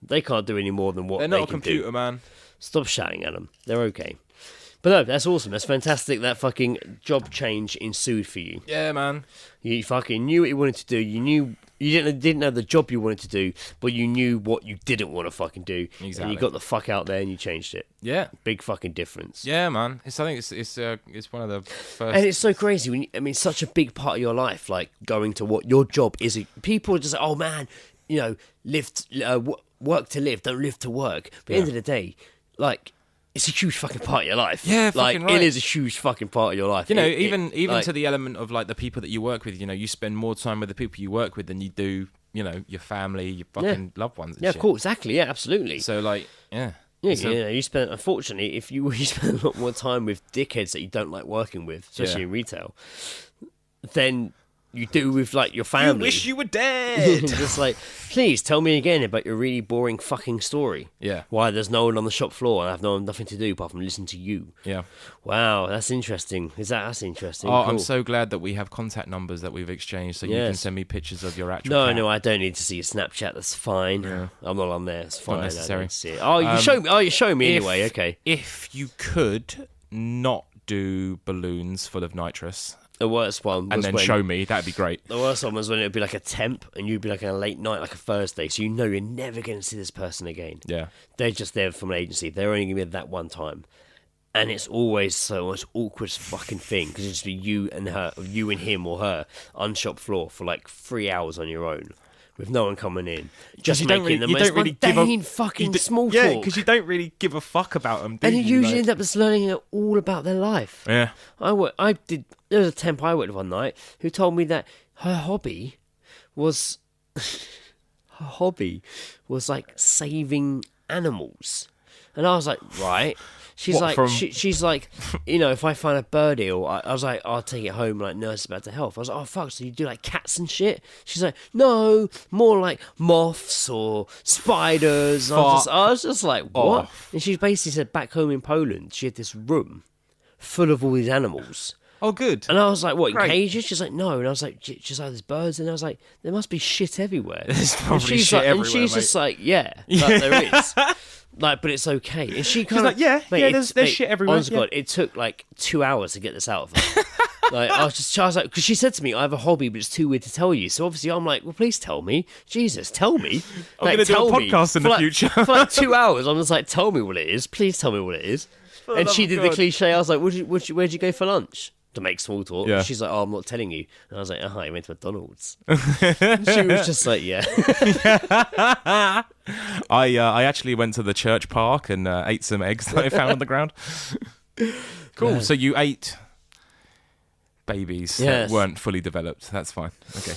S2: They can't do any more than what
S3: They're
S2: they
S3: not a
S2: can
S3: computer,
S2: do.
S3: man.
S2: Stop shouting at them. They're okay. But no, that's awesome. That's fantastic. That fucking job change ensued for you.
S3: Yeah, man.
S2: You fucking knew what you wanted to do. You knew you didn't know the job you wanted to do, but you knew what you didn't want to fucking do.
S3: Exactly.
S2: And you got the fuck out there and you changed it.
S3: Yeah.
S2: Big fucking difference.
S3: Yeah, man. I think it's one of the first.
S2: And it's so crazy when it's such a big part of your life, like going to what your job is. People are just like, oh man, live work to live, don't live to work. But at the end of the day, like, it's a huge fucking part of your life.
S3: Yeah,
S2: like
S3: fucking right.
S2: It is a huge fucking part of your life.
S3: You know,
S2: It-
S3: even
S2: like,
S3: to the element of like the people that you work with. You know, you spend more time with the people you work with than you do, you know, your family, your fucking loved ones. And
S2: yeah,
S3: shit.
S2: of course, exactly. Yeah, absolutely.
S3: So like, yeah.
S2: Yeah,
S3: So-
S2: you spend. Unfortunately, if you spend a lot more time with dickheads that you don't like working with, especially
S3: Yeah.
S2: in retail, then you do with like your family.
S3: You wish you were dead.
S2: Just like, please tell me again about your really boring fucking story.
S3: Yeah.
S2: Why there's no one on the shop floor and I have nothing to do apart from listen to you.
S3: Yeah.
S2: Wow, that's interesting. That's interesting.
S3: Oh,
S2: Cool.
S3: I'm so glad that we have contact numbers that we've exchanged, so you can
S2: Yes.
S3: send me pictures of your actual.
S2: No,
S3: cat.
S2: no, I don't need to see your Snapchat. That's fine. I'm not on there. It's fine. I don't
S3: necessary.
S2: need to see it. Oh, you show me. Oh, you're showing me anyway. Okay.
S3: If you could not do balloons full of nitrous
S2: The worst one was
S3: and then
S2: when,
S3: show me, that'd be great.
S2: The worst one was when it would be like a temp and you'd be like on a late night, like a Thursday, so you know you're never going to see this person again.
S3: Yeah.
S2: They're just there from an agency. They're only going to be there that one time. And it's always so much awkward fucking thing because it's just be you and her, you and him or her on shop floor for like 3 hours on your own with no one coming in. Just
S3: you
S2: making
S3: don't really,
S2: the
S3: you
S2: most
S3: don't really give
S2: mundane
S3: a
S2: fucking
S3: you do-
S2: small
S3: Yeah,
S2: talk.
S3: because you don't really give a fuck about them. Do
S2: And you
S3: you?
S2: usually
S3: Like-
S2: end up just learning all about their life.
S3: Yeah.
S2: There was a temp I worked with one night who told me that her hobby was like saving animals, and I was like, right. She's
S3: What,
S2: like,
S3: from-
S2: she's like, you know, if I find a birdie, or I was like, I'll take it home and like nurse it back to health. I was like, oh fuck, so you do like cats and shit? She's like, no, more like moths or spiders. And I was just like, what? And she basically said back home in Poland, she had this room full of all these animals.
S3: Oh, good.
S2: And I was like, what, in
S3: Great.
S2: cages? She's like, no. And I was like, she's like, there's birds. And I was like, there must be shit everywhere.
S3: There's
S2: And
S3: probably
S2: she's
S3: shit
S2: like,
S3: everywhere,
S2: and she's
S3: mate.
S2: just like, yeah, like, there is. Like, but it's okay. And she kind
S3: like, yeah, yeah, there's
S2: mate,
S3: shit everywhere,
S2: Honest to
S3: yeah.
S2: God, it took like 2 hours to get this out of her. Like, I was like, because she said to me, I have a hobby, but it's too weird to tell you. So obviously I'm like, well, please tell me. Jesus, tell me.
S3: I'm gonna do a
S2: tell me.
S3: podcast in
S2: For
S3: the
S2: like-
S3: future.
S2: For like 2 hours, I'm just like, tell me what it is. Please tell me what it is. And
S3: love
S2: she
S3: of
S2: did the
S3: God.
S2: cliche. I was like, where'd you go for lunch? To make small talk.
S3: Yeah.
S2: And she's like, oh, I'm not telling you. And I was like, I went to McDonald's. And she was just like, yeah.
S3: I actually went to the church park and ate some eggs that I found on the ground. Cool.
S2: Yeah.
S3: So you ate babies
S2: Yes.
S3: that weren't fully developed. That's fine. Okay.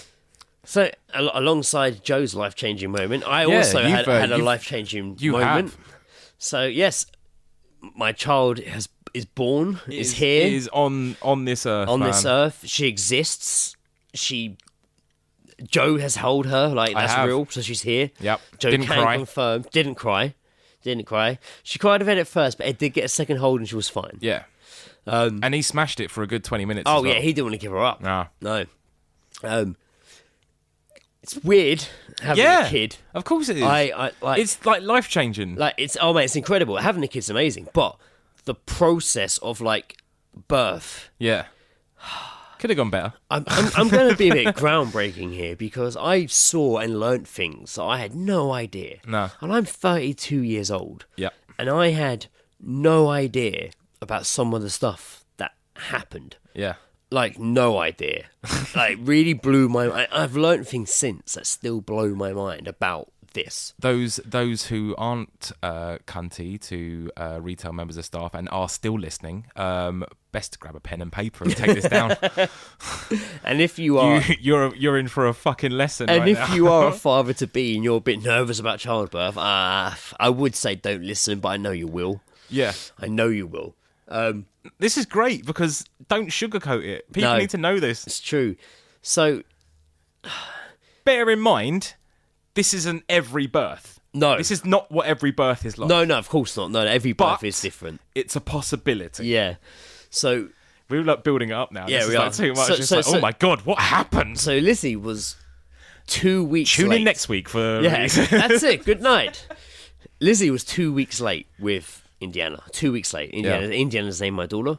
S2: So alongside Joe's life-changing moment, I
S3: Yeah,
S2: also
S3: you've,
S2: had a
S3: you've-
S2: life-changing
S3: you
S2: moment.
S3: have.
S2: So yes, my child is born, is here.
S3: Is on this earth.
S2: on
S3: man.
S2: this earth. She exists. Joe has held her, like
S3: I
S2: that's
S3: have.
S2: real. So she's here.
S3: Yep.
S2: Joe
S3: Didn't
S2: can
S3: cry.
S2: confirm. Didn't cry. She cried a bit at first, but Ed did get a second hold and she was fine.
S3: Yeah. And he smashed it for a good 20 minutes.
S2: Oh
S3: as well.
S2: yeah, he didn't want to give her up.
S3: Nah.
S2: No. It's weird having
S3: Yeah.
S2: a kid.
S3: Of course it is.
S2: I like
S3: It's like life changing.
S2: like it's oh man, it's incredible. Having a kid's amazing, but the process of like birth.
S3: Yeah. Could have gone better.
S2: I'm going to be a bit groundbreaking here because I saw and learnt things that I had no idea.
S3: No.
S2: And I'm 32 years old.
S3: Yep.
S2: And I had no idea about some of the stuff that happened.
S3: Yeah.
S2: Like, no idea. Like, really blew my mind. I've learnt things since that still blow my mind about this.
S3: Those who aren't cunty to retail members of staff and are still listening, best to grab a pen and paper and take this down.
S2: And if you are...
S3: You're in for a fucking lesson.
S2: And
S3: right
S2: if
S3: now.
S2: you are a father-to-be and you're a bit nervous about childbirth, I would say don't listen, but I know you will.
S3: Yeah.
S2: I know you will.
S3: This is great because don't sugarcoat it. People
S2: No.
S3: need to know this.
S2: It's true. So,
S3: Bear in mind, this isn't every birth.
S2: no.
S3: This is not what every birth is like.
S2: No, of course not. No, every birth
S3: But
S2: is different.
S3: it's a possibility.
S2: Yeah. So,
S3: We're like building it up now.
S2: Yeah,
S3: this
S2: we
S3: is
S2: are.
S3: like too much.
S2: So-
S3: It's
S2: so-
S3: like,
S2: so-
S3: oh my god, what happened?
S2: so Lizzie was 2 weeks
S3: Tune
S2: late.
S3: in next week for
S2: Yeah, that's it. Good night. Lizzie was 2 weeks late with Indiana. 2 weeks late. Indiana's named my daughter.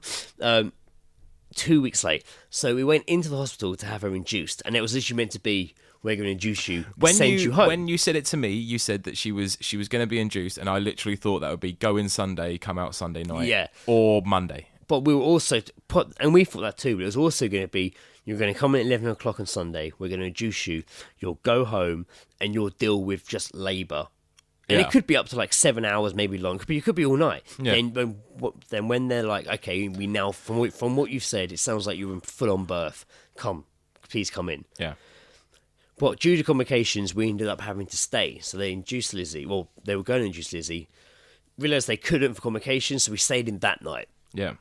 S2: 2 weeks late. So we went into the hospital to have her induced, and it was literally meant to be, we're going to induce you, send you home.
S3: When you said it to me, you said that she was going to be induced, and I literally thought that would be go in Sunday, come out Sunday night,
S2: Yeah.
S3: or Monday.
S2: But we were also and we thought that too, but it was also going to be, you're going to come in at 11 o'clock on Sunday, we're going to induce you, you'll go home, and you'll deal with just labour And
S3: Yeah.
S2: it could be up to like 7 hours, maybe long. It could be all night.
S3: Yeah.
S2: Then when they're like, okay, we now from what you've said, it sounds like you're in full on birth. Please come in.
S3: Yeah.
S2: But due to complications, we ended up having to stay. So they induced Lizzie. Well, they were going to induce Lizzie. Realised they couldn't for complications, so we stayed in that night.
S3: Yeah.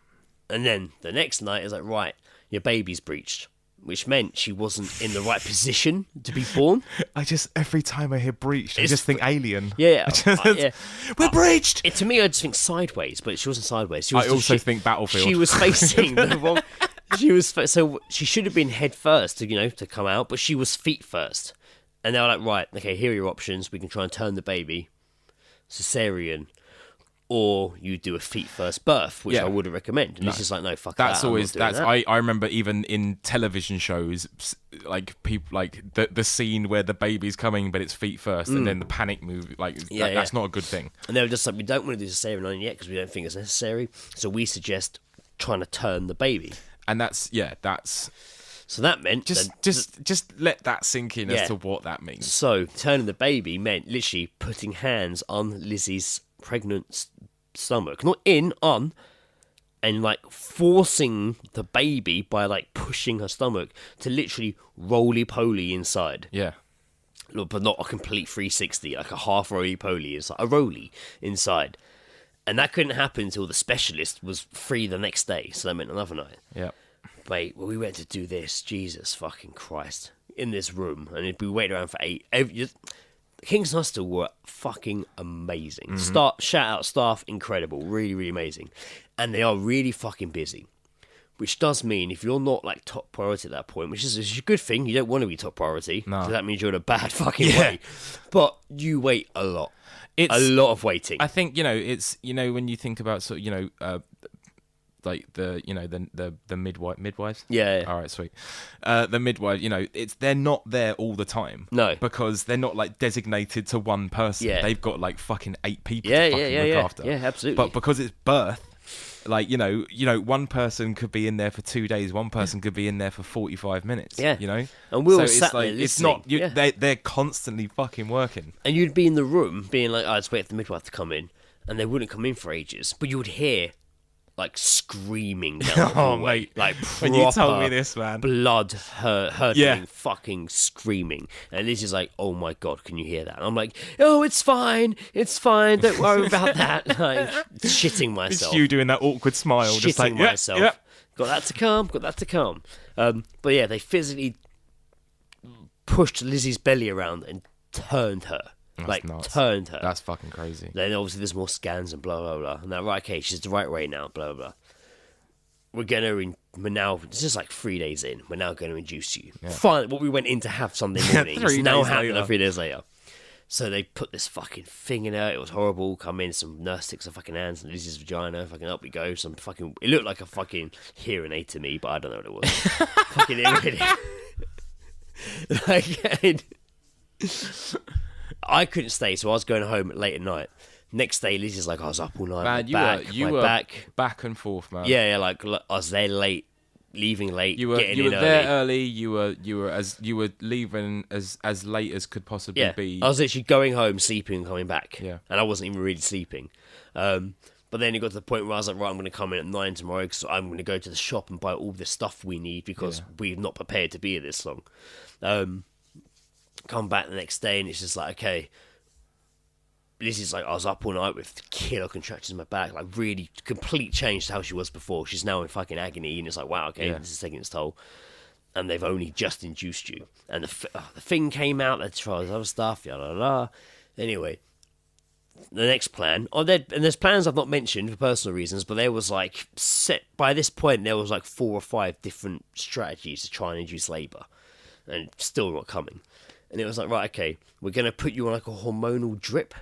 S2: And then the next night, it was like, right, your baby's breached. Which meant she wasn't in the right position to be born.
S3: Every time I hear breached, I
S2: It's-
S3: just think alien.
S2: Yeah, yeah.
S3: We're breached!
S2: To me, I just think sideways, but she wasn't sideways. She was
S3: I also think Battlefield.
S2: She was facing the wrong. So she should have been head first to come out, but she was feet first. And they were like, right, okay, here are your options. We can try and turn the baby cesarean, or you do a feet first birth, which
S3: Yeah.
S2: I wouldn't recommend. And it's just like, no, fuck
S3: That's
S2: that.
S3: always
S2: I'm not doing that.
S3: I remember even in television shows, like people like the scene where the baby's coming but it's feet first and then the panic move, like that's not a good thing.
S2: And they were just like, we don't want to do cesarean on it yet because we don't think it's necessary. So we suggest trying to turn the baby.
S3: And that's
S2: So that meant
S3: just let that sink in
S2: Yeah.
S3: as to what that means.
S2: So turning the baby meant literally putting hands on Lizzie's pregnant stomach, not on, and like forcing the baby by like pushing her stomach to literally roly-poly inside.
S3: Yeah.
S2: But not a complete 360, like a half roly-poly inside, a roly inside. And that couldn't happen until the specialist was free the next day, so that meant another night.
S3: Yeah.
S2: Wait, well, we went to do this, Jesus fucking Christ, in this room, and we waited around for 8. Kingston Hospital were fucking amazing.
S3: Mm-hmm.
S2: Shout out staff, incredible, really, really amazing. And they are really fucking busy. Which does mean if you're not like top priority at that point, which is a good thing, you don't want to be top priority.
S3: No.
S2: So that means you're in a bad fucking way. But you wait a lot.
S3: It's
S2: a lot of waiting.
S3: I think, it's when you think about sort of, like the midwives.
S2: Yeah.
S3: All right, sweet. The midwife, they're not there all the time.
S2: No.
S3: Because they're not like designated to one person.
S2: Yeah.
S3: They've got like fucking 8 people
S2: Yeah,
S3: to fucking look after.
S2: Yeah, absolutely.
S3: But because it's birth, like one person could be in there for 2 days, one person could be in there for 45 minutes.
S2: Yeah.
S3: And
S2: we all
S3: it's
S2: sat
S3: like
S2: there
S3: it's not
S2: listening.
S3: they're constantly fucking working.
S2: And you'd be in the room being like, oh, let's wait for the midwife to come in. And they wouldn't come in for ages. But you would hear, like, screaming down the hallway.
S3: Mate.
S2: Like,
S3: When you told me
S2: proper
S3: this, man.
S2: blood hurtling,
S3: Yeah.
S2: fucking screaming. And Liz is like, oh my God, can you hear that? And I'm like, oh, it's fine. Don't worry about that. Like, shitting myself.
S3: It's you doing that awkward smile, just like,
S2: Shitting
S3: yeah,
S2: myself.
S3: yeah.
S2: Got that to come. But yeah, they physically pushed Lizzie's belly around and turned her.
S3: That's nuts.
S2: Turned her.
S3: That's fucking crazy.
S2: Then obviously there's more scans and blah blah blah. And that, right, okay, she's the right way now, blah blah blah. We're now, this is like 3 days in, we're now going to induce you.
S3: Yeah.
S2: Fine, what we went in to have Sunday morning is
S3: 3
S2: now
S3: days
S2: happening
S3: later.
S2: 3 days later. So they put this fucking thing in her, it was horrible, come in, some nurse sticks her fucking hands, and Lizzie's vagina, fucking up we go, it looked like a fucking hearing aid to me, but I don't know what it was. Fucking irritating. I couldn't stay, so I was going home late at night. Next day, Lizzie's like, I was up all night.
S3: Man, you were
S2: back.
S3: back and forth, man.
S2: Yeah, like I was there late, leaving late,
S3: You were
S2: getting in
S3: there
S2: early.
S3: You were leaving as late as could possibly
S2: Yeah,
S3: be.
S2: I was literally going home, sleeping, and coming back.
S3: Yeah.
S2: And I wasn't even really sleeping. But then it got to the point where I was like, right, I'm going to come in at 9 tomorrow because I'm going to go to the shop and buy all the stuff we need because we're not prepared to be here this long. Come back the next day and it's just like, okay, Lizzie's like, I was up all night with killer contractions in my back, like really complete change to how she was before. She's now in fucking agony and it's like, wow, okay, this is taking its toll. And they've only just induced you. And the thing came out, let's try this other stuff, yada, yada. Anyway, the next plan, and there's plans I've not mentioned for personal reasons, but there was like, by this point, there was like 4 or 5 different strategies to try and induce labour. And still not coming. And it was like, right, okay, we're going to put you on like a hormonal drip.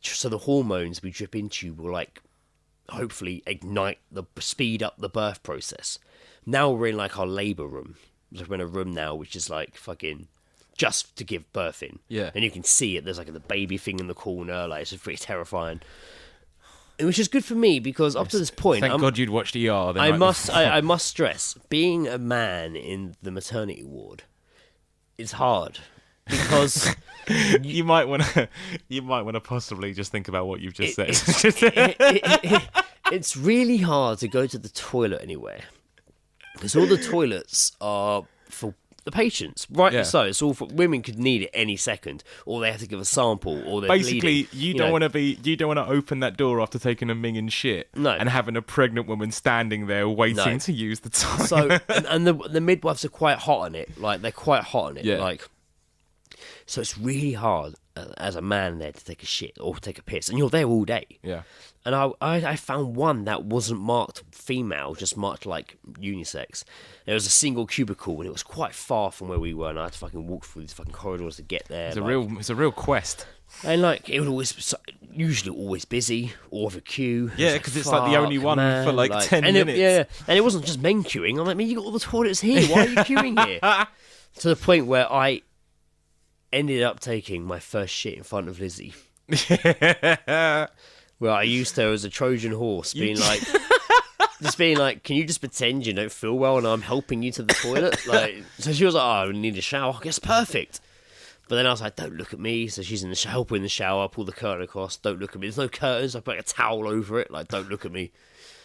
S2: So the hormones we drip into you will like hopefully speed up the birth process. Now we're in like our labour room. We're in a room now which is like fucking just to give birth in.
S3: Yeah.
S2: And you can see it. There's like the baby thing in the corner. Like it's just pretty terrifying. Which is good for me because up to this point,
S3: Thank God you'd watched ER.
S2: I must stress, being a man in the maternity ward is hard. because
S3: You might want to possibly just think about what you've just said.
S2: it's really hard to go to the toilet anywhere because all the toilets are for the patients, right?
S3: Yeah.
S2: So it's all for women could need it any second, or they have to give a sample, or they're
S3: Basically,
S2: bleeding,
S3: you don't want to open that door after taking a minging shit,
S2: No.
S3: and having a pregnant woman standing there waiting
S2: No.
S3: to use the toilet.
S2: So and the midwives are quite hot on it, like they're quite hot on it,
S3: Yeah.
S2: like. So it's really hard as a man there to take a shit or take a piss, and you're there all day.
S3: yeah,
S2: And I found one that wasn't marked female, just marked like unisex. There was a single cubicle, and it was quite far from where we were, and I had to fucking walk through these fucking corridors to get there.
S3: it's a real quest.
S2: And like it was usually always busy or with a queue.
S3: Yeah, because it's like the only
S2: Fuck,
S3: one
S2: man,
S3: for like 10
S2: and
S3: minutes.
S2: And it wasn't just men queuing. I'm like, man, you got all the toilets here. Why are you queuing here? To the point where I ended up taking my first shit in front of Lizzie. Where I used her as a Trojan horse, being like, can you just pretend you don't feel well and I'm helping you to the toilet? Like, so she was like, oh, I need a shower. I guess perfect. But then I was like, don't look at me. So she's in the shower, help her in the shower. I pull the curtain across. Don't look at me. There's no curtains. I put like a towel over it. Like, don't look at me.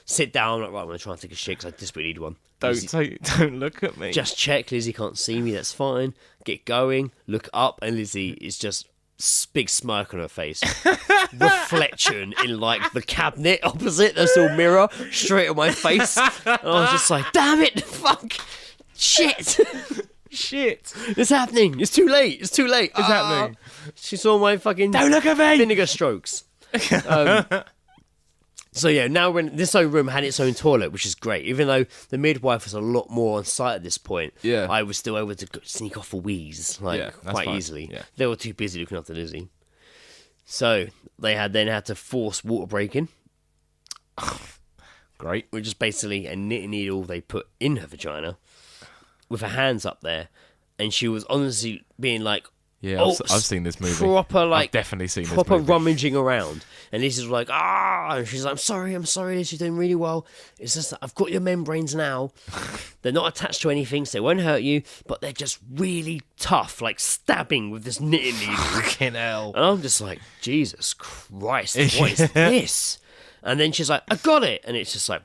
S2: Sit down. Like, right, I'm gonna try and take a shit because I desperately need one.
S3: Don't look at me.
S2: Just check. Lizzie can't see me. That's fine. Get going. Look up, and Lizzie is just big smirk on her face. Reflection in like the cabinet opposite. There's a mirror straight on my face. And I was just like, damn it, fuck, shit.
S3: Shit.
S2: It's happening. It's too late. It's too late.
S3: It's happening.
S2: She saw my fucking
S3: Don't look at me.
S2: vinegar strokes. So yeah, now when this own room had its own toilet, which is great. Even though the midwife was a lot more on site at this point,
S3: Yeah.
S2: I was still able to sneak off a wheeze
S3: Yeah, that's
S2: quite
S3: fine.
S2: easily.
S3: Yeah.
S2: They were too busy looking after Lizzie, so they had to force water breaking,
S3: Great.
S2: which is basically a knitting needle they put in her vagina with her hands up there, and she was honestly being like,
S3: Yeah,
S2: oh,
S3: I've seen this movie.
S2: proper like
S3: I've definitely seen this
S2: proper
S3: movie.
S2: rummaging around, and Lizzie's like, and she's like, I'm sorry, Liz, you're doing really well. It's just that I've got your membranes now. They're not attached to anything, so they won't hurt you, but they're just really tough, like stabbing with this knitting needle.
S3: Fucking hell.
S2: And I'm just like, Jesus Christ, what is this? And then she's like, I got it, and it's just like,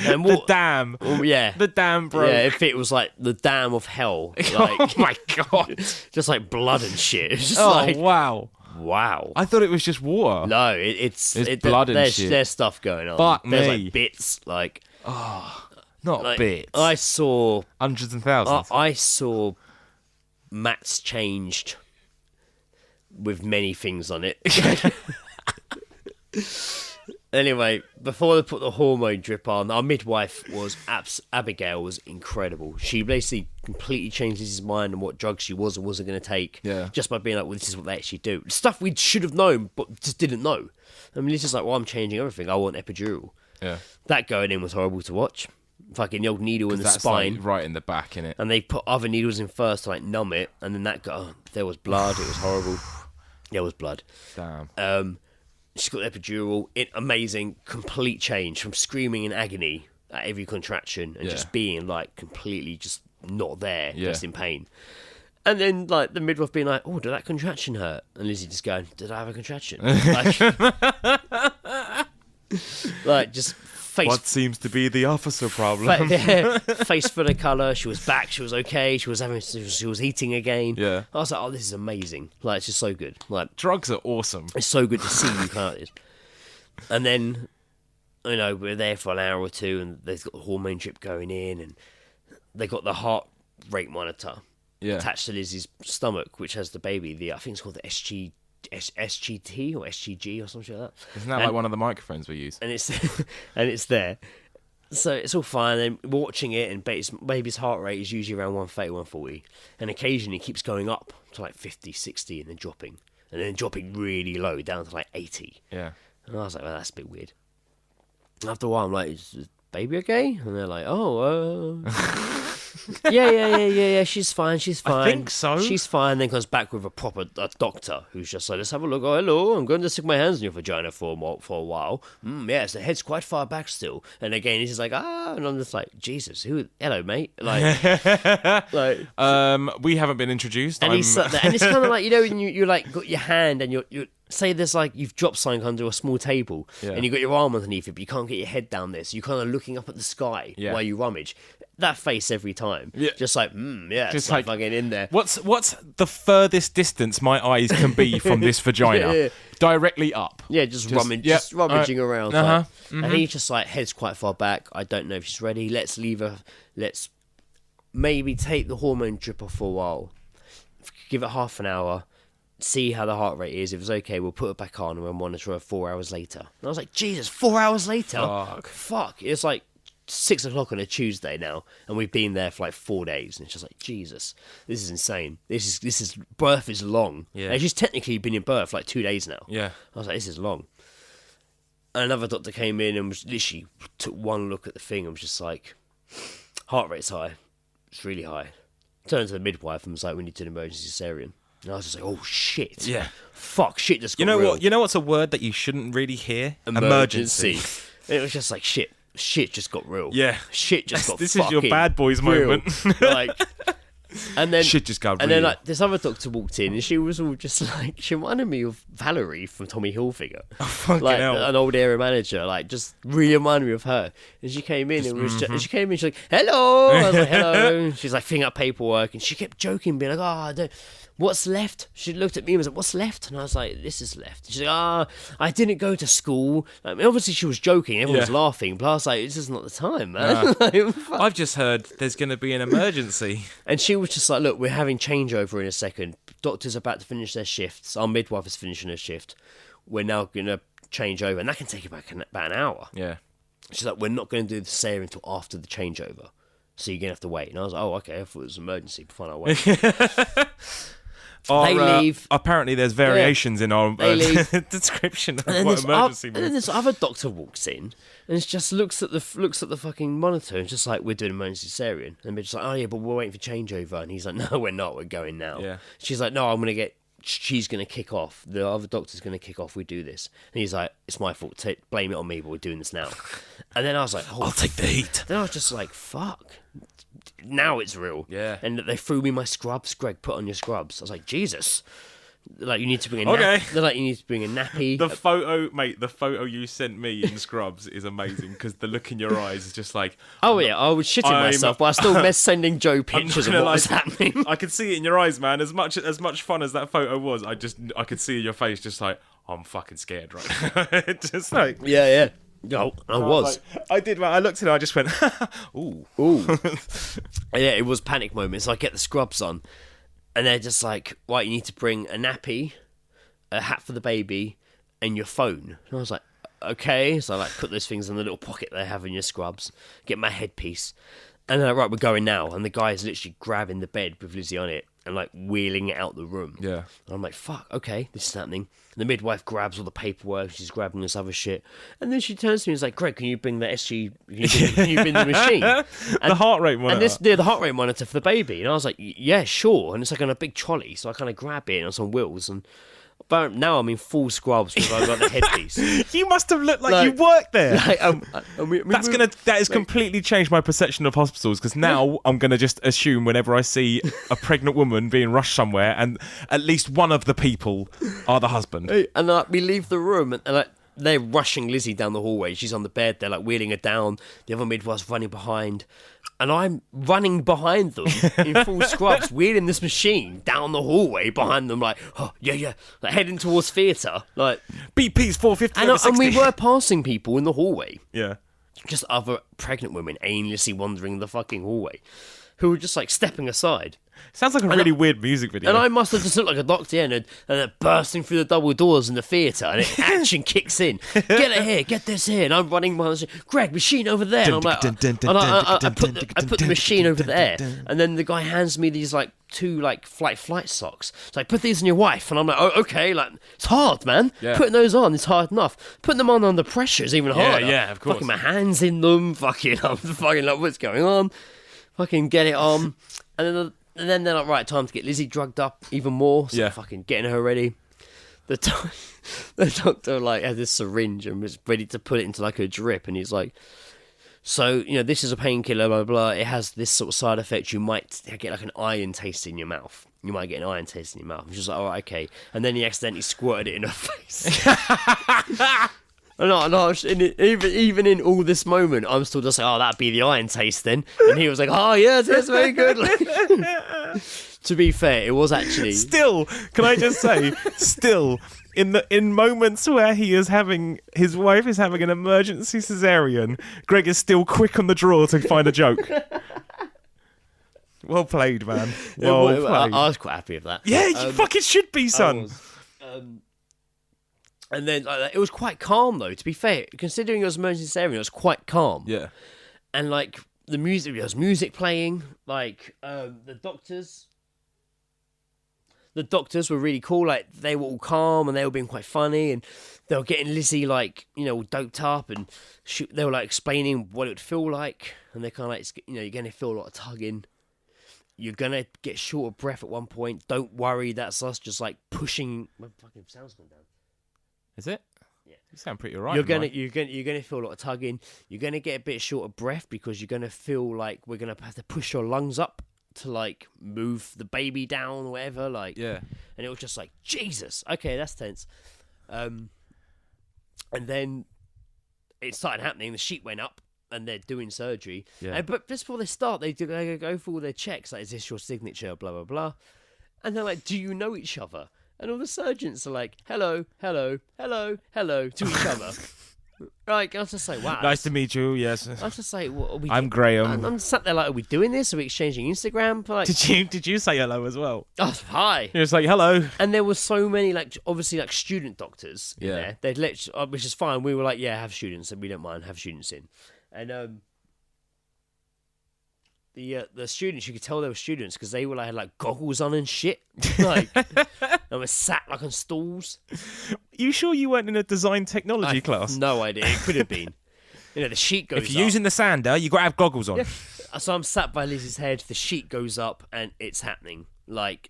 S2: and
S3: The dam.
S2: yeah,
S3: The dam broke.
S2: yeah, if it was like the dam of hell, like,
S3: Oh my god.
S2: just like blood and shit. It's just
S3: Oh
S2: like,
S3: wow.
S2: wow.
S3: I thought it was just water.
S2: No, it's
S3: blood and
S2: there's,
S3: shit.
S2: There's stuff going on.
S3: Fuck
S2: there's
S3: me.
S2: like bits, like
S3: Not
S2: like,
S3: bits.
S2: I saw,
S3: Hundreds and thousands.
S2: I saw mats changed with many things on it. Anyway, before they put the hormone drip on, our midwife was Abigail was incredible. She basically completely changed his mind on what drugs she was or wasn't going to take.
S3: Yeah.
S2: Just by being like, well, this is what they actually do. Stuff we should have known, but just didn't know. I mean, it's just like, well, I'm changing everything. I want epidural.
S3: yeah.
S2: That going in was horrible to watch. Fucking the old needle in the
S3: That's
S2: spine.
S3: like right in the back, innit?
S2: And they put other needles in first to like numb it, and then that got, there was blood. It was horrible. There was blood.
S3: Damn.
S2: She's got the epidural. Amazing, complete change from screaming in agony at every contraction and
S3: Yeah.
S2: just being like completely just not there,
S3: Yeah.
S2: just in pain. And then like the midwife being like, "Oh, did that contraction hurt?" And Lizzie just going, "Did I have a contraction?" like just face
S3: What seems to be the officer problem?
S2: face full of colour. She was back. She was okay. She was eating again.
S3: Yeah.
S2: I was like, oh, this is amazing. Like, it's just so good. Like,
S3: Drugs are awesome.
S2: it's so good to see you kind of this. And then, you know, we're there for an hour or two, and they've got the hormone drip going in, and they got the heart rate monitor
S3: Yeah.
S2: attached to Lizzie's stomach, which has the baby. I think it's called the SGT or SGG or something like that.
S3: Isn't that like one of the microphones we use?
S2: And it's and it's there. So it's all fine. Then we're watching it, and baby's heart rate is usually around 130, 140, and occasionally it keeps going up to like 50, 60, and then dropping really low down to like 80.
S3: Yeah.
S2: And I was like, well, that's a bit weird. After a while, I'm like, baby okay? And they're like, oh, yeah, she's fine.
S3: I think so.
S2: She's fine. Then comes back with a proper doctor who's just like, let's have a look. Oh, hello, I'm going to stick my hands in your vagina for a while. Yes, the head's quite far back still. And again, he's just like, and I'm just like, Jesus, hello, mate. Like,
S3: we haven't been introduced.
S2: and it's kind of like, when you're like got your hand and you're say there's like you've dropped something under a small table and you've got your arm underneath it, but you can't get your head down there, so you're kind of looking up at the sky while you rummage. That face every time, just like just like fucking in there.
S3: What's the furthest distance my eyes can be from this vagina? Directly up.
S2: Yeah, just rummaging around. And he's just like, head's quite far back. I don't know if she's ready. Let's leave her. Let's maybe take the hormone drip off for a while. Give it half an hour. See how the heart rate is. If it's okay, we'll put it back on and we'll monitor her 4 hours later. And I was like, Jesus, 4 hours later? Fuck. It's like 6 o'clock on a Tuesday now, and we've been there for like 4 days, and it's just like, Jesus, this is insane. This is birth is long. Yeah. And she's technically been in birth like 2 days now.
S3: Yeah.
S2: I was like, this is long. And another doctor came in and was literally took one look at the thing and was just like, heart rate's high. It's really high. Turned to the midwife and was like, we need to do an emergency cesarean. And I was just like, oh shit.
S3: Yeah.
S2: Fuck, shit just got real.
S3: You know what's a word that you shouldn't really hear?
S2: Emergency. And it was just like, shit just got real.
S3: Yeah.
S2: Shit just got
S3: This
S2: fucking
S3: is your bad boys
S2: real.
S3: moment.
S2: Like, and then
S3: shit just got real.
S2: And then like this other doctor walked in and she was all just like, she reminded me of Valerie from Tommy Hilfiger.
S3: Oh, fucking
S2: like
S3: hell.
S2: an old area manager, like just really reminded me of her. And she came in and she came in, she's like, hello. I was like, hello. She's like filling up paperwork and she kept joking, being like, I don't. What's left? She looked at me and was like, what's left? And I was like, this is left. She's like, I didn't go to school. I mean, obviously she was joking. Everyone was laughing. But I was like, this is not the time, man.
S3: I've just heard there's going to be an emergency.
S2: And she was just like, look, we're having changeover in a second. Doctor's about to finish their shifts. Our midwife is finishing her shift. We're now going to change over. And that can take about an hour.
S3: Yeah.
S2: She's like, we're not going to do the cesarean until after the changeover. So you're going to have to wait. And I was like, oh, okay. I thought it was an emergency. Fine, I'll wait.
S3: They
S2: leave.
S3: Apparently, there's variations in our description of what emergency means.
S2: And then this other doctor walks in and just looks at the fucking monitor and just like, we're doing emergency cesarean. And we're just like, oh yeah, but we're waiting for changeover. And he's like, no, we're not. We're going now.
S3: Yeah.
S2: She's like, no, she's going to kick off. The other doctor's going to kick off. We do this. And he's like, it's my fault. Blame it on me, but we're doing this now. And then I was like, oh,
S3: I'll take the heat.
S2: Then I was just like, fuck. Now it's real.
S3: Yeah.
S2: And they threw me my scrubs. Greg, put on your scrubs. I was like, Jesus. Like, you need to bring a They're like, you need to bring a nappy.
S3: The photo you sent me in scrubs is amazing because the look in your eyes is just like...
S2: Oh, yeah, I was shitting myself, but I still miss sending Joe pictures of what was happening.
S3: I could see it in your eyes, man. As much fun as that photo was, I could see in your face just like, I'm fucking scared right now. Just like...
S2: Yeah. No, I was.
S3: I did. I looked at it. I just went, ooh.
S2: Yeah, it was panic moments. So I get the scrubs on, and they're just like, right, you need to bring a nappy, a hat for the baby, and your phone. And I was like, okay. So I like put those things in the little pocket they have in your scrubs, get my headpiece, and they're like, right, we're going now. And the guy is literally grabbing the bed with Lizzie on it and like wheeling it out the room.
S3: Yeah.
S2: And I'm like, fuck, okay, this is happening. And the midwife grabs all the paperwork, she's grabbing this other shit. And then she turns to me and is like, Greg, can you bring the SG, can you bring the machine? And,
S3: the heart rate monitor.
S2: And the heart rate monitor for the baby. And I was like, yeah, sure. And it's like on a big trolley. So I kind of grab it and it's on wheels. And but now I'm in full scrubs because I've got the headpiece.
S3: You must have looked like you worked there.
S2: Like,
S3: that has completely changed my perception of hospitals because now I'm gonna just assume whenever I see a pregnant woman being rushed somewhere and at least one of the people are the husband.
S2: And we leave the room and like they're rushing Lizzie down the hallway. She's on the bed. They're like wheeling her down. The other midwife's running behind. And I'm running behind them in full scrubs, wheeling this machine down the hallway behind them, like, oh, yeah, like heading towards theatre. Like,
S3: BP's 450
S2: and we were passing people in the hallway.
S3: Yeah.
S2: Just other pregnant women aimlessly wandering the fucking hallway. who were just like stepping aside.
S3: Sounds like a really weird music video.
S2: And I must have just looked like a doctor, and they're bursting through the double doors in the theatre, and action kicks in. Get it here, get this here, and I'm running behind the machine. Greg, machine over there. And I'm like, I put the machine over there, and then the guy hands me these like 2 like flight socks. It's like, put these on your wife, and I'm like, oh, okay, like it's hard, man.
S3: Yeah.
S2: Putting those on is hard enough. Putting them on under pressure is even harder.
S3: Yeah, of course.
S2: Fucking my hands in them. Fucking, I'm fucking like, what's going on? Fucking get it on, and then they're like, right, time to get Lizzie drugged up even more. So fucking getting her ready. The doctor like has this syringe and was ready to put it into like a drip, and he's like, so this is a painkiller, blah, blah blah. It has this sort of side effect. You might get like an iron taste in your mouth. You might get an iron taste in your mouth. She's like, all right, okay. And then he accidentally squirted it in her face. No, even in all this moment, I'm still just like, oh, that'd be the iron taste then. And he was like, oh, yes, very good. To be fair, it was actually...
S3: Still, can I just say, in moments where his wife is having an emergency cesarean, Greg is still quick on the draw to find a joke. Well played, man. Well played.
S2: I was quite happy with that.
S3: Yeah, you fucking should be, son.
S2: And then it was quite calm, though, to be fair. Considering it was emergency cesarean, it was quite calm.
S3: Yeah.
S2: And, like, there was music playing. Like, the doctors were really cool. Like, they were all calm and they were being quite funny. And they were getting Lizzie, like, all doped up. And they were, like, explaining what it would feel like. And they're kind of like, you're going to feel a lot of tugging. You're going to get short of breath at one point. Don't worry, that's us just, like, pushing... My fucking sound's gone down.
S3: Is it?
S2: Yeah.
S3: You sound pretty alright.
S2: You're gonna feel a lot of tugging. You're gonna get a bit short of breath because you're gonna feel like we're gonna have to push your lungs up to like move the baby down or whatever. Like, yeah. And it was just like, Jesus. Okay, that's tense. And then it started happening. The sheet went up, and they're doing surgery. Yeah. But just before they start, they go through all their checks. Like, is this your signature? Blah blah blah. And they're like, do you know each other? And all the surgeons are like, hello, hello, hello, hello to each other. Right, I was just like, wow.
S3: Nice to meet you, yes.
S2: I was just like, what are we
S3: I'm Graham.
S2: I'm sat there like, are we doing this? Are we exchanging Instagram? Like,
S3: did you say hello as well?
S2: Oh, hi.
S3: You're just like, hello.
S2: And there were so many, like, obviously, like, student doctors in there. They'd which is fine. We were like, yeah, have students, and we don't mind, have students in. And the students, you could tell they were students because they were like, had like goggles on and shit. Like, and were sat like on stools.
S3: You sure you weren't in a design technology class?
S2: No idea. It could have been. The sheet goes up.
S3: If you're using the sander, you got to have goggles on.
S2: Yeah. So I'm sat by Lizzie's head. The sheet goes up and it's happening. Like,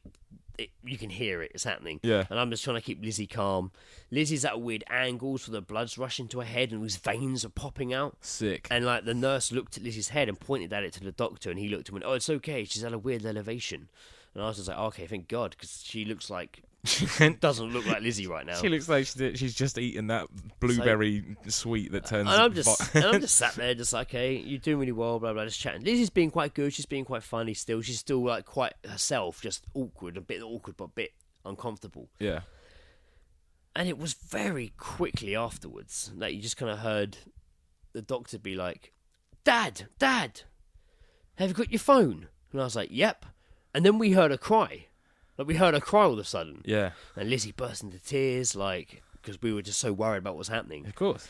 S2: you can hear it. It's happening. Yeah. And I'm just trying to keep Lizzie calm. Lizzie's at a weird angle, so the blood's rushing to her head and these veins are popping out.
S3: Sick.
S2: And like the nurse looked at Lizzie's head and pointed at it to the doctor, and he looked and went, "Oh, it's okay. She's at a weird elevation." And I was just like, oh, "Okay, thank God," because she looks like doesn't look like Lizzie right now.
S3: She looks like she's just eaten that blueberry sweet that turns.
S2: And I'm just sat there, just like, okay, you're doing really well, blah blah, just chatting. Lizzie's being quite good. She's being quite funny still. She's still like quite herself, just awkward, but a bit uncomfortable.
S3: Yeah.
S2: And it was very quickly afterwards that you just kind of heard the doctor be like, Dad, have you got your phone? And I was like, yep. And then we heard her cry. Like, we heard her cry all of a sudden. Yeah. And Lizzie burst into tears, like, because we were just so worried about what was happening.
S3: Of course.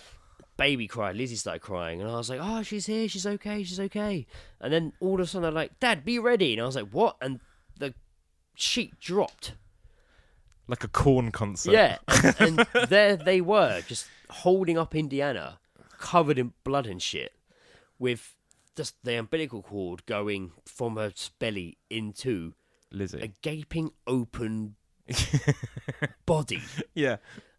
S2: Baby cried. Lizzie started crying. And I was like, oh, she's here. She's okay. And then all of a sudden, they're like, Dad, be ready. And I was like, what? And the sheet dropped.
S3: Like a Korn concert.
S2: Yeah, and there they were, just holding up Indiana, covered in blood and shit, with just the umbilical cord going from her belly into
S3: Lizzie,
S2: a gaping open body.
S3: Yeah,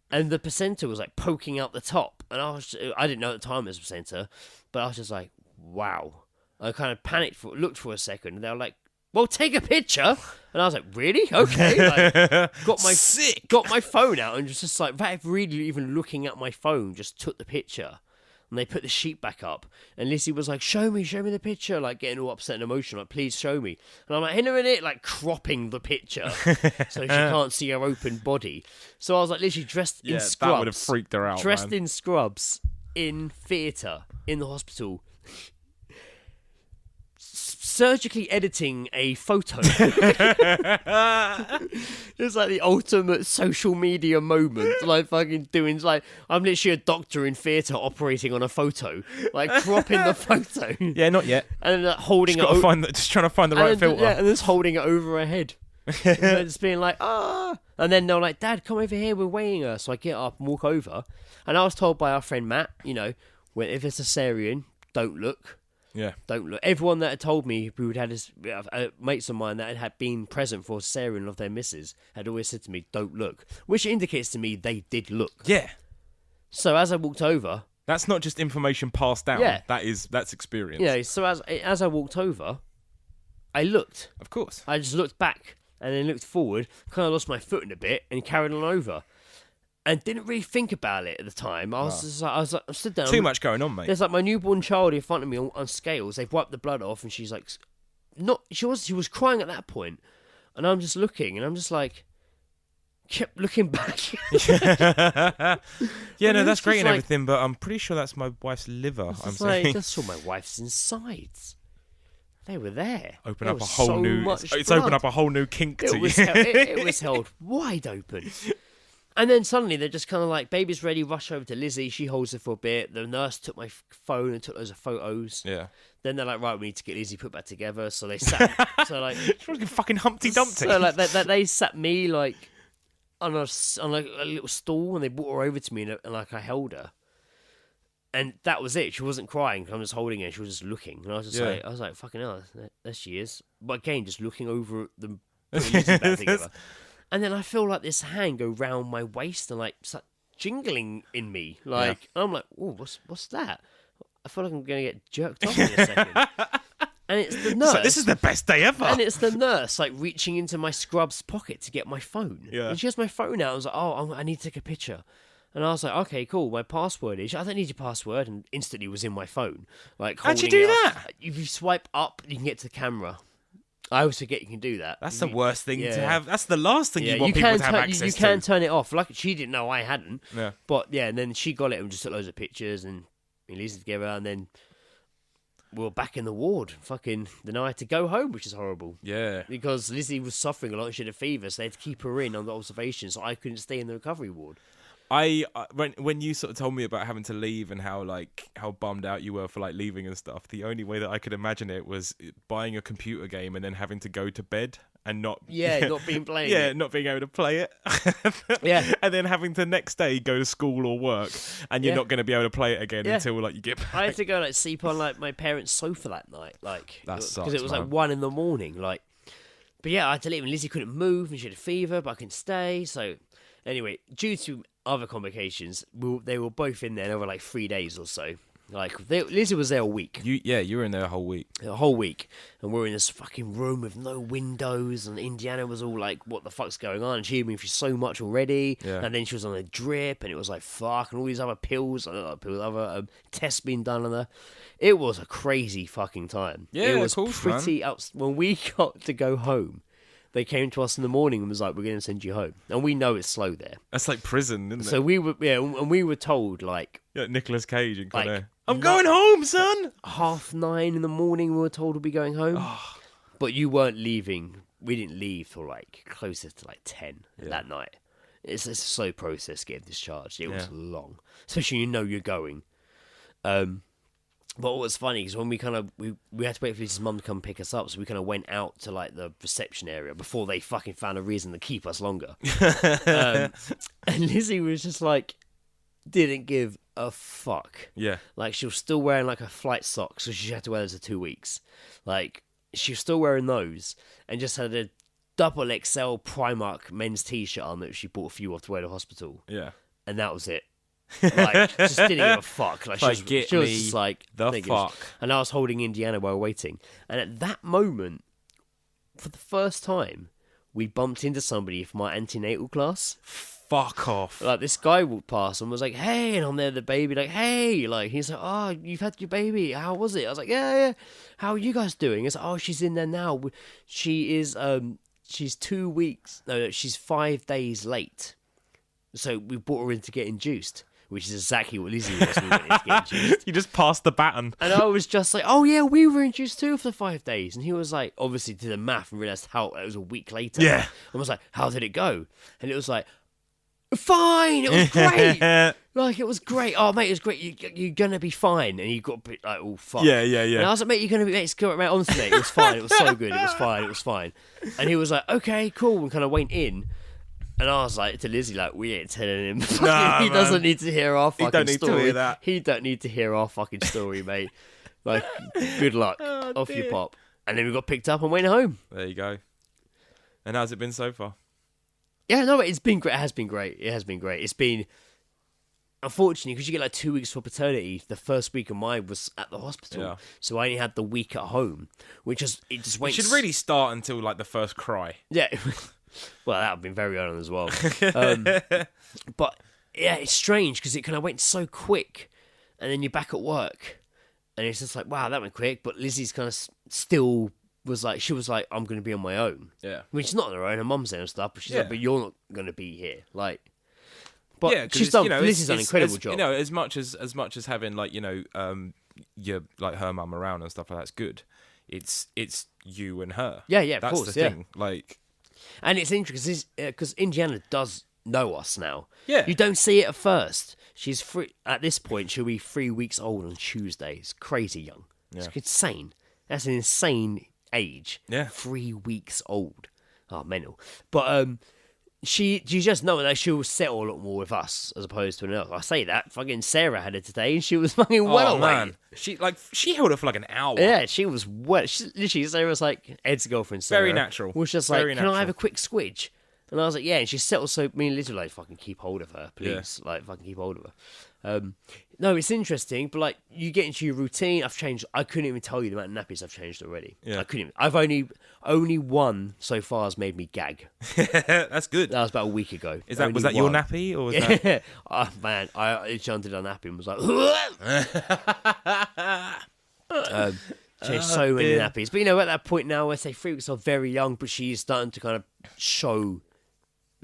S2: and the placenta was like poking out the top, and I didn't know at the time it was placenta, but I was just like, wow. I kind of panicked looked for a second, and they were like, well, take a picture. And I was like, really? Okay. Like, got my phone out and just like, without really even looking at my phone, just took the picture. And they put the sheet back up. And Lizzie was like, show me the picture. Like, getting all upset and emotional. Like, please show me. And I'm like, in a minute, like, cropping the picture so she can't see her open body. So I was like, literally dressed in scrubs.
S3: That would have freaked her out,
S2: Dressed in scrubs, in theatre, in the hospital. surgically editing a photo. It's like the ultimate social media moment. Like fucking doing like I'm literally a doctor in theatre operating on a photo, like cropping the photo.
S3: Yeah, not yet.
S2: And then holding it.
S3: Just trying to find the right filter.
S2: Yeah, and just holding it over her head. And then just being like, ah. And then they're like, Dad, come over here. We're weighing her. So I get up and walk over. And I was told by our friend Matt, you know, if it's a cesarean, don't look.
S3: Yeah.
S2: Don't look. Everyone that had told me who had had his mates of mine that had been present for a cesarean of their missus had always said to me, don't look. Which indicates to me they did look.
S3: Yeah.
S2: So as I walked over.
S3: That's not just information passed down.
S2: Yeah.
S3: That's experience.
S2: Yeah, so as I walked over, I looked.
S3: Of course.
S2: I just looked back and then looked forward, kind of lost my foot in a bit and carried on over. And didn't really think about it at the time. I was like, I'm stood down.
S3: Too much going on, mate.
S2: There's like my newborn child in front of me on scales. They've wiped the blood off, and she's like, she was crying at that point, and I'm just looking, and I'm just like, kept looking back.
S3: Yeah, no, that's great and everything, but I'm pretty sure that's my wife's liver. I'm saying.
S2: I just saw my wife's insides. They were there.
S3: Open up a whole new. It's opened up a whole new kink to you.
S2: It was held wide open. And then suddenly they're just kind of like, baby's ready, rush over to Lizzie. She holds it for a bit. The nurse took my phone and took loads of photos.
S3: Yeah.
S2: Then they're like, right, we need to get Lizzie put back together. So they sat. So like,
S3: fucking Humpty Dumpty.
S2: So like they sat me like on a little stool, and they brought her over to me, and like I held her. And that was it. She wasn't crying. I'm just holding her. She was just looking, and I was just like, fucking hell, there she is. But again, just looking over at them, putting Lizzie back together. And then I feel like this hand go round my waist and like start jingling in me. Like I'm like, oh, what's that? I feel like I'm going to get jerked off in a second. And it's the nurse.
S3: Like, this is the best day ever.
S2: And it's the nurse like reaching into my scrub's pocket to get my phone.
S3: Yeah.
S2: And she has my phone out. I was like, oh, I need to take a picture. And I was like, okay, cool. My password is. I don't need your password. And instantly was in my phone. Like,
S3: how'd you do that?
S2: If you swipe up, you can get to the camera. I always forget you can do that.
S3: That's the worst thing to have. That's the last thing you want people to have access to.
S2: You can turn it off. Like she didn't know I hadn't.
S3: Yeah.
S2: But yeah, and then she got it and just took loads of pictures and we Lisa together, and then we were back in the ward. Fucking then I had to go home, which is horrible.
S3: Yeah.
S2: Because Lizzie was suffering a lot and she had a fever, so they had to keep her in on the observation, so I couldn't stay in the recovery ward.
S3: When you sort of told me about having to leave and how bummed out you were for like leaving and stuff, the only way that I could imagine it was buying a computer game and then having to go to bed and not
S2: being playing
S3: not being able to play it. And then having to next day go to school or work and you're not going to be able to play it again until like you get back.
S2: I had to go like sleep on like my parents' sofa that night, like
S3: that sucks,
S2: because it was like 1 a.m, like. But yeah, I had to leave, and Lizzie couldn't move, and she had a fever, but I couldn't stay. So anyway, due to other complications, they were both in there over like 3 days or so. Like Lizzie was there a week.
S3: You were in there a whole week.
S2: A whole week, and we're in this fucking room with no windows. And Indiana was all like, "What the fuck's going on?" And she had been through so much already.
S3: Yeah.
S2: And then she was on a drip, and it was like fuck, and all these other pills, other tests being done on her. It was a crazy fucking time.
S3: Yeah,
S2: it was
S3: of course,
S2: pretty
S3: man.
S2: When we got to go home, they came to us in the morning and was like, "We're going to send you home," and we know it's slow there.
S3: That's like prison, isn't it?
S2: So we were, and we were told like,
S3: Nicolas Cage and kind of,
S2: like,
S3: I'm going home, son.
S2: 9:30 in the morning. We were told we'll be going home, but you weren't leaving. We didn't leave till like closer to like 10 that night. It's a slow process getting discharged. It was long, especially when you're going. But what was funny is when we kind of we had to wait for Lisa's mum to come pick us up, so we kind of went out to like the reception area before they fucking found a reason to keep us longer. And Lizzie was just like, didn't give a fuck.
S3: Yeah,
S2: like she was still wearing like her flight socks, so she had to wear those for 2 weeks. Like she was still wearing those, and just had a double XL Primark men's t-shirt on that she bought a few off to wear to hospital.
S3: Yeah,
S2: and that was it. Like, just didn't give a fuck. Like, she was just like,
S3: the fuck.
S2: And I was holding Indiana while waiting. And at that moment, for the first time, we bumped into somebody from my antenatal class.
S3: Fuck off.
S2: Like, this guy walked past and was like, hey, and I'm there, the baby, like, hey. Like, he's like, oh, you've had your baby. How was it? I was like, yeah. How are you guys doing? He's like, oh, she's in there now. She is, she's 2 weeks. No, she's 5 days late. So we brought her in to get induced. which is exactly what Lizzie was when we went to get introduced.
S3: You just passed the baton.
S2: And I was just like, oh yeah, we were introduced too for the 5 days. And he was like, obviously did the math and realised how it was a week later.
S3: Yeah.
S2: And was like, how did it go? And it was like, fine, it was great. Like, it was great. Oh, mate, it was great. You're going to be fine. And you got a bit like, oh, fuck.
S3: Yeah.
S2: And I was like, mate, you're going to be, mate, mate, honestly, mate, it was fine. It was so good. It was fine. And he was like, okay, cool. And kind of went in. And I was like to Lizzie, like, we ain't telling him. He doesn't need to hear our fucking story.
S3: He don't need to hear that.
S2: He don't need to hear our fucking story, mate. Like, good luck. Off you pop. And then we got picked up and went home.
S3: There you go. And how's it been so far?
S2: Yeah, no, it's been great. It has been great. It's been, unfortunately, because you get like 2 weeks for paternity, the first week of mine was at the hospital. Yeah. So I only had the week at home, which is, it just went...
S3: It should really start until like the first cry.
S2: Yeah. Well, that would have been very early as well. But yeah, it's strange because it kind of went so quick, and then you're back at work, and it's just like, wow, that went quick. But Lizzie's kind of still was like, she was like, I'm going to be on my own. Yeah. Which is not on her own. Her mum's there and stuff, but she's like, but you're not going to be here. Like, but yeah, she's done. Lizzie's done an incredible job.
S3: You know, as much as having like, you know, your like her mum around and stuff like that's good. It's you and her.
S2: Yeah, of
S3: that's
S2: course.
S3: the thing. Like.
S2: And it's interesting because Indiana does know us now.
S3: Yeah.
S2: You don't see it at first. She's at this point, she'll be 3 weeks old on Tuesday. It's crazy young. Yeah. It's insane. That's an insane age.
S3: Yeah.
S2: 3 weeks old. Oh, mental. But you just know that she'll settle a lot more with us as opposed to anyone else. I say that. Fucking Sarah had it today and she was fucking well away. Man.
S3: She held it for like an hour.
S2: Yeah, she was well. Literally, Sarah was like, Ed's girlfriend, Sarah.
S3: Very natural.
S2: Was just like, can I have a quick squidge? And I was like, yeah. And she settled, so me and Liz were like, fucking keep hold of her, please. Yeah. Like, fucking keep hold of her. No, it's interesting, but like, you get into your routine. I've changed. I couldn't even tell you the amount of nappies I've changed already. Yeah. I couldn't even. I've only one so far has made me gag.
S3: That's good.
S2: That was about a week ago.
S3: Was that your nappy or was that?
S2: Oh man, I undid a nappy and was like, changed so many nappies. But you know, at that point now, I say 3 weeks are very young, but she's starting to kind of show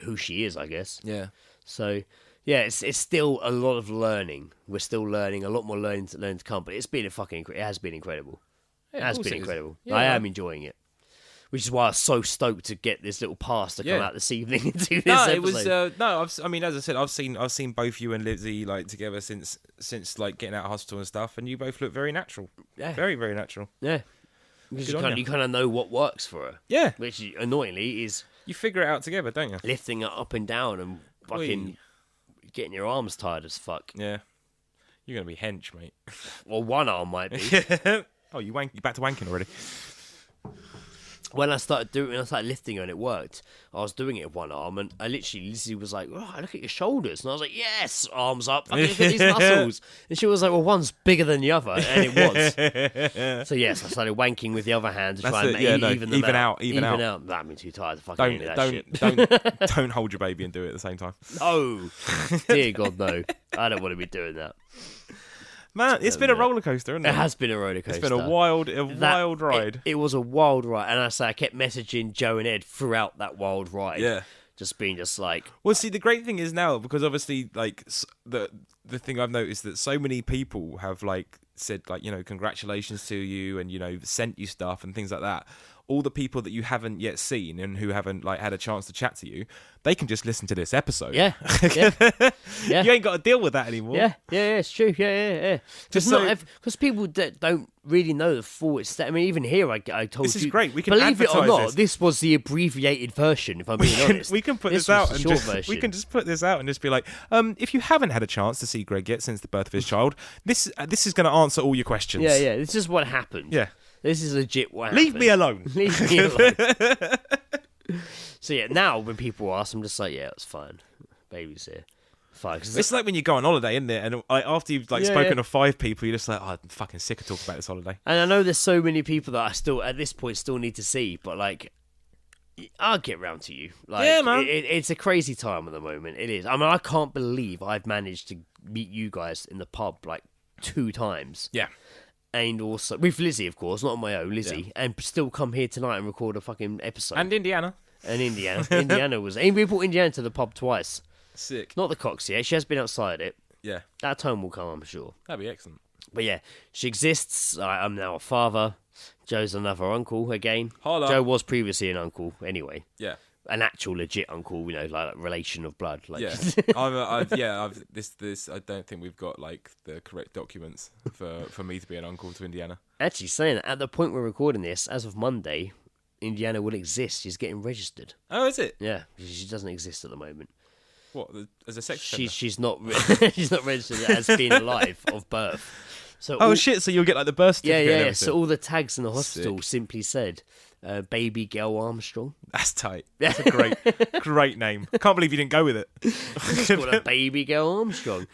S2: who she is, I guess.
S3: Yeah.
S2: So yeah, it's still a lot of learning. We're still learning, a lot more learning to come. But it has been incredible. It has been incredible. Yeah, I am enjoying it. Which is why I was so stoked to get this little pass to come out this evening and do this episode.
S3: It was I mean, as I said, I've seen both you and Lizzie like together since like getting out of hospital and stuff, and you both look very natural. Yeah, very very natural.
S2: Yeah, because you kind of know what works for her.
S3: Yeah,
S2: which annoyingly is
S3: you figure it out together, don't you?
S2: Lifting her up and down and fucking getting your arms tired as fuck.
S3: Yeah, you're gonna be hench, mate.
S2: Well, one arm might be.
S3: Oh, you're back to wanking already.
S2: When I started lifting her and it worked, I was doing it with one arm and Lizzie was like, oh, look at your shoulders. And I was like, yes, arms up, fucking look at these muscles. And she was like, well, one's bigger than the other. And it was. So yes, I started wanking with the other hand to try and even out. I'm too tired to fucking do that shit.
S3: Don't hold your baby and do it at the same time.
S2: No. Dear God, no. I don't want to be doing that.
S3: Man, it's been a roller coaster, hasn't it?
S2: It has been a roller coaster.
S3: It's been a wild ride.
S2: It was a wild ride, and I kept messaging Joe and Ed throughout that wild ride.
S3: Yeah,
S2: just being like.
S3: Well, see, the great thing is now because obviously, like the thing I've noticed that so many people have like said like congratulations to you and sent you stuff and things like that. All the people that you haven't yet seen and who haven't like had a chance to chat to you, they can just listen to this episode.
S2: Yeah.
S3: You ain't got to deal with that anymore.
S2: Yeah, it's true. Yeah. Because people don't really know the full extent. I mean, even here, I told you.
S3: This is great. We can
S2: believe it or not.
S3: this.
S2: This was the abbreviated version. If I'm being honest,
S3: we can put this out and we can just put this out and just be like, if you haven't had a chance to see Greg yet since the birth of his child, this is going to answer all your questions.
S2: Yeah. This is what happened.
S3: Yeah.
S2: This is legit what happened.
S3: Leave me alone.
S2: So yeah, now when people ask, I'm just like, yeah, it's fine. Baby's here. Fine.
S3: It's like when you go on holiday, isn't it? And like, after you've spoken to 5 people, you're just like, oh, I'm fucking sick of talking about this holiday.
S2: And I know there's so many people that I still, at this point, still need to see, but like, I'll get round to you. Like,
S3: yeah, man.
S2: It's a crazy time at the moment. It is. I mean, I can't believe I've managed to meet you guys in the pub like 2 times.
S3: Yeah.
S2: And also with Lizzie, of course, not on my own, Lizzie, and still come here tonight and record a fucking episode.
S3: And Indiana.
S2: Indiana was. And we brought Indiana to the pub twice.
S3: Sick.
S2: Not the Cox yet. She has been outside it.
S3: Yeah,
S2: That time will come, I'm sure.
S3: that'd be excellent.
S2: But yeah, she exists. I'm now a father. Joe's another uncle again.
S3: Holla.
S2: Joe was previously an uncle anyway.
S3: Yeah.
S2: An actual legit uncle, like relation of blood. Like.
S3: Yeah, this. I don't think we've got like the correct documents for me to be an uncle to Indiana.
S2: Actually, saying that, at the point we're recording this, as of Monday, Indiana will exist. She's getting registered.
S3: Oh, is it?
S2: Yeah, she doesn't exist at the moment.
S3: What, as a sex offender?
S2: She's not she's not registered as being alive of birth. So
S3: Shit! So you'll get like the birth certificate. and
S2: yeah.
S3: everything.
S2: So all the tags in the hospital
S3: Sick.
S2: simply said, "Baby Girl Armstrong."
S3: That's tight. That's a great name. Can't believe you didn't go with it.
S2: It's called a Baby Girl Armstrong.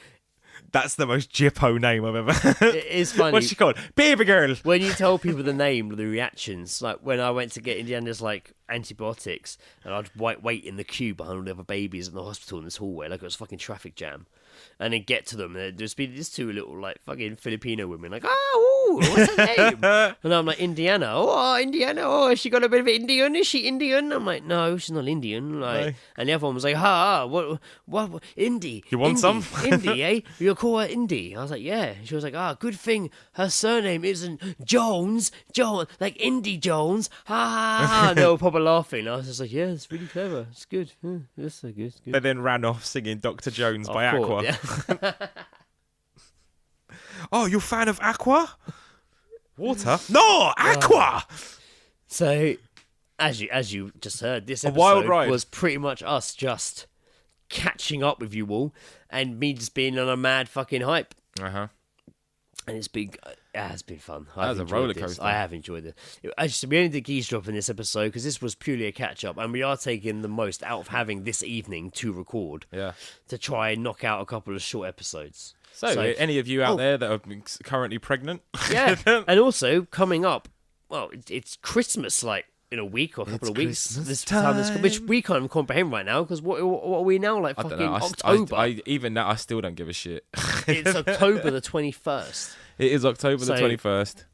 S3: That's the most Jippo name I've ever.
S2: It is funny.
S3: What's she called? Baby girl.
S2: When you tell people the name, the reactions, like when I went to get Indiana's like antibiotics, and I'd wait in the queue behind all the other babies in the hospital in this hallway, like it was a fucking traffic jam, and then get to them, and there'd just be these two little like fucking Filipino women, like, oh, what's her name? And I'm like, Indiana. Oh, Indiana. Oh, has she got a bit of Indian? Is she Indian? I'm like, no, she's not Indian. Like,
S3: No.
S2: and the other one was like, what, Indy?
S3: You want
S2: Indy,
S3: some?
S2: Indy, eh? You'll call her Indy. I was like, yeah. She was like, good thing her surname isn't Jones, like Indy Jones. Ha ha ha. And they were probably laughing. I was just like, yeah, it's really clever. It's good. That's so good. It's good.
S3: They then ran off singing Dr. Jones by
S2: Of
S3: Aqua.
S2: course, yeah.
S3: Oh, you're a fan of Aqua? Water? No, Aqua!
S2: So, as you just heard, this episode
S3: wild ride.
S2: was pretty much us just catching up with you all, and me just being on a mad fucking hype.
S3: Uh-huh.
S2: And it has been fun.
S3: That was a roller
S2: This.
S3: coaster.
S2: I have enjoyed it. Actually, we only did geese drop in this episode because this was purely a catch up, and we are taking the most out of having this evening to record.
S3: Yeah.
S2: To try and knock out a couple of short episodes.
S3: So any of you out there that are currently pregnant?
S2: Yeah, and also coming up, well, it's Christmas, like in a week or a couple of weeks. This time, which we can't even comprehend right now because what are we now, like
S3: I don't
S2: fucking
S3: know.
S2: October?
S3: Even now, I still don't give a shit.
S2: It's October the 21st.
S3: It is October the 21st.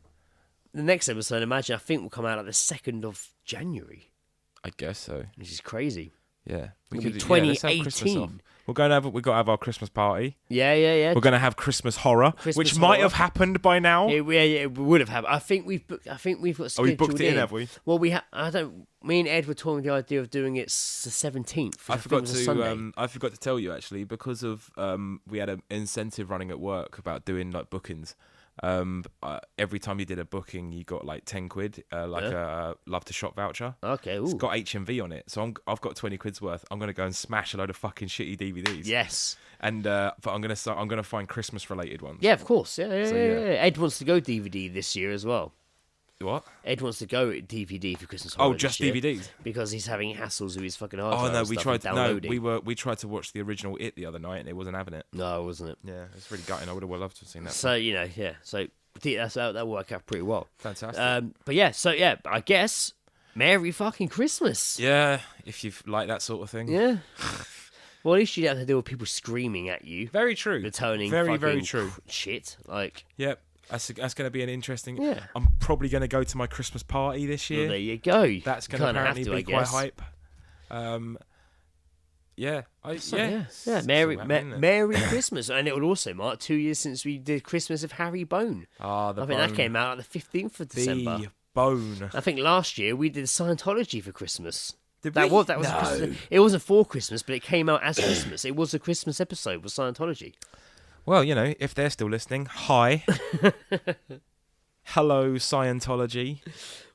S2: The next episode, I think, will come out like the 2nd of January.
S3: I guess so.
S2: Which is crazy.
S3: Yeah.
S2: It'll be
S3: let's have Christmas
S2: 2018.
S3: off. We've got to have our Christmas party.
S2: Yeah.
S3: We're going to have Christmas horror,
S2: Christmas
S3: which
S2: horror.
S3: might have happened by now.
S2: It would have happened. I think we've got scheduled
S3: Oh, we booked it in, have we?
S2: Well, me and Ed were talking the idea of doing it the 17th.
S3: I forgot
S2: Sunday.
S3: I forgot to tell you actually because of we had an incentive running at work about doing like bookings. Every time you did a booking, you got like 10 quid, a love to shop voucher.
S2: Okay, ooh.
S3: It's got HMV on it, so I've got 20 quid's worth. I'm gonna go and smash a load of fucking shitty DVDs.
S2: Yes.
S3: And but I'm gonna find Christmas related ones.
S2: Yeah, of course. Yeah.
S3: yeah.
S2: Ed wants to go DVD this year as well.
S3: What?
S2: Ed wants to go DVD for Christmas.
S3: Oh,
S2: horror
S3: just
S2: this year
S3: DVDs?
S2: because he's having hassles with his fucking hard
S3: Oh
S2: drive
S3: no,
S2: and
S3: we
S2: stuff
S3: tried.
S2: and
S3: No,
S2: downloading.
S3: we tried to watch the original It the other night, and it wasn't having it.
S2: No, wasn't it?
S3: Yeah, it's really gutting. I would have loved to have seen that.
S2: So yeah. So that worked out pretty well.
S3: Fantastic.
S2: But yeah, I guess Merry fucking Christmas.
S3: Yeah, if you like that sort of thing.
S2: Yeah. Well, at least you don't have to deal with people screaming at you.
S3: Very true.
S2: Returning
S3: very,
S2: fucking
S3: very true.
S2: Shit. Like,
S3: Yep. That's going to be an interesting.
S2: Yeah.
S3: I'm probably going to go to my Christmas party this year.
S2: well, there you go.
S3: That's going
S2: Kinda
S3: to apparently
S2: have to,
S3: be
S2: I
S3: quite
S2: guess.
S3: hype. Yeah.
S2: Yeah. Merry Christmas. And it would also mark 2 years since we did Christmas of Harry Bone.
S3: Ah, the
S2: I think that
S3: Bone.
S2: came out like the 15th of December.
S3: The Bone.
S2: I think last year we did Scientology for Christmas.
S3: Did
S2: That
S3: we?
S2: was
S3: No.
S2: Christmas. It wasn't for Christmas, but it came out as Christmas. It was a Christmas episode with Scientology.
S3: Well, if they're still listening, hi. Hello, Scientology.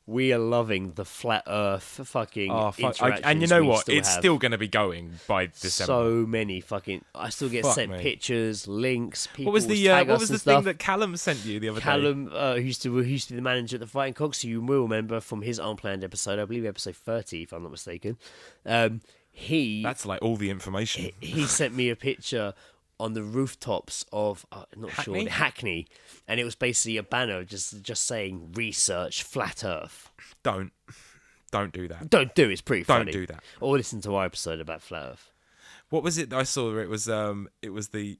S2: We are loving the flat Earth fucking interactions.
S3: And you know
S2: we
S3: what?
S2: still
S3: It's
S2: have.
S3: still going to be going by December.
S2: So many fucking. I still get
S3: Fuck
S2: sent
S3: me.
S2: pictures, links. People
S3: what was the
S2: tag
S3: what
S2: us
S3: was
S2: and
S3: the thing
S2: stuff.
S3: that Callum sent you the other day?
S2: Callum, who used to be the manager at the Fighting Cocks, who you will remember from his unplanned episode, I believe episode 30, if I'm not mistaken.
S3: That's like all the information.
S2: He sent me a picture on the rooftops of Hackney, and it was basically a banner just saying "Research Flat Earth."
S3: Don't do that.
S2: Don't do it. It's pretty
S3: Don't
S2: funny.
S3: do that.
S2: Or listen to our episode about Flat Earth.
S3: What was it that I saw? Where it was the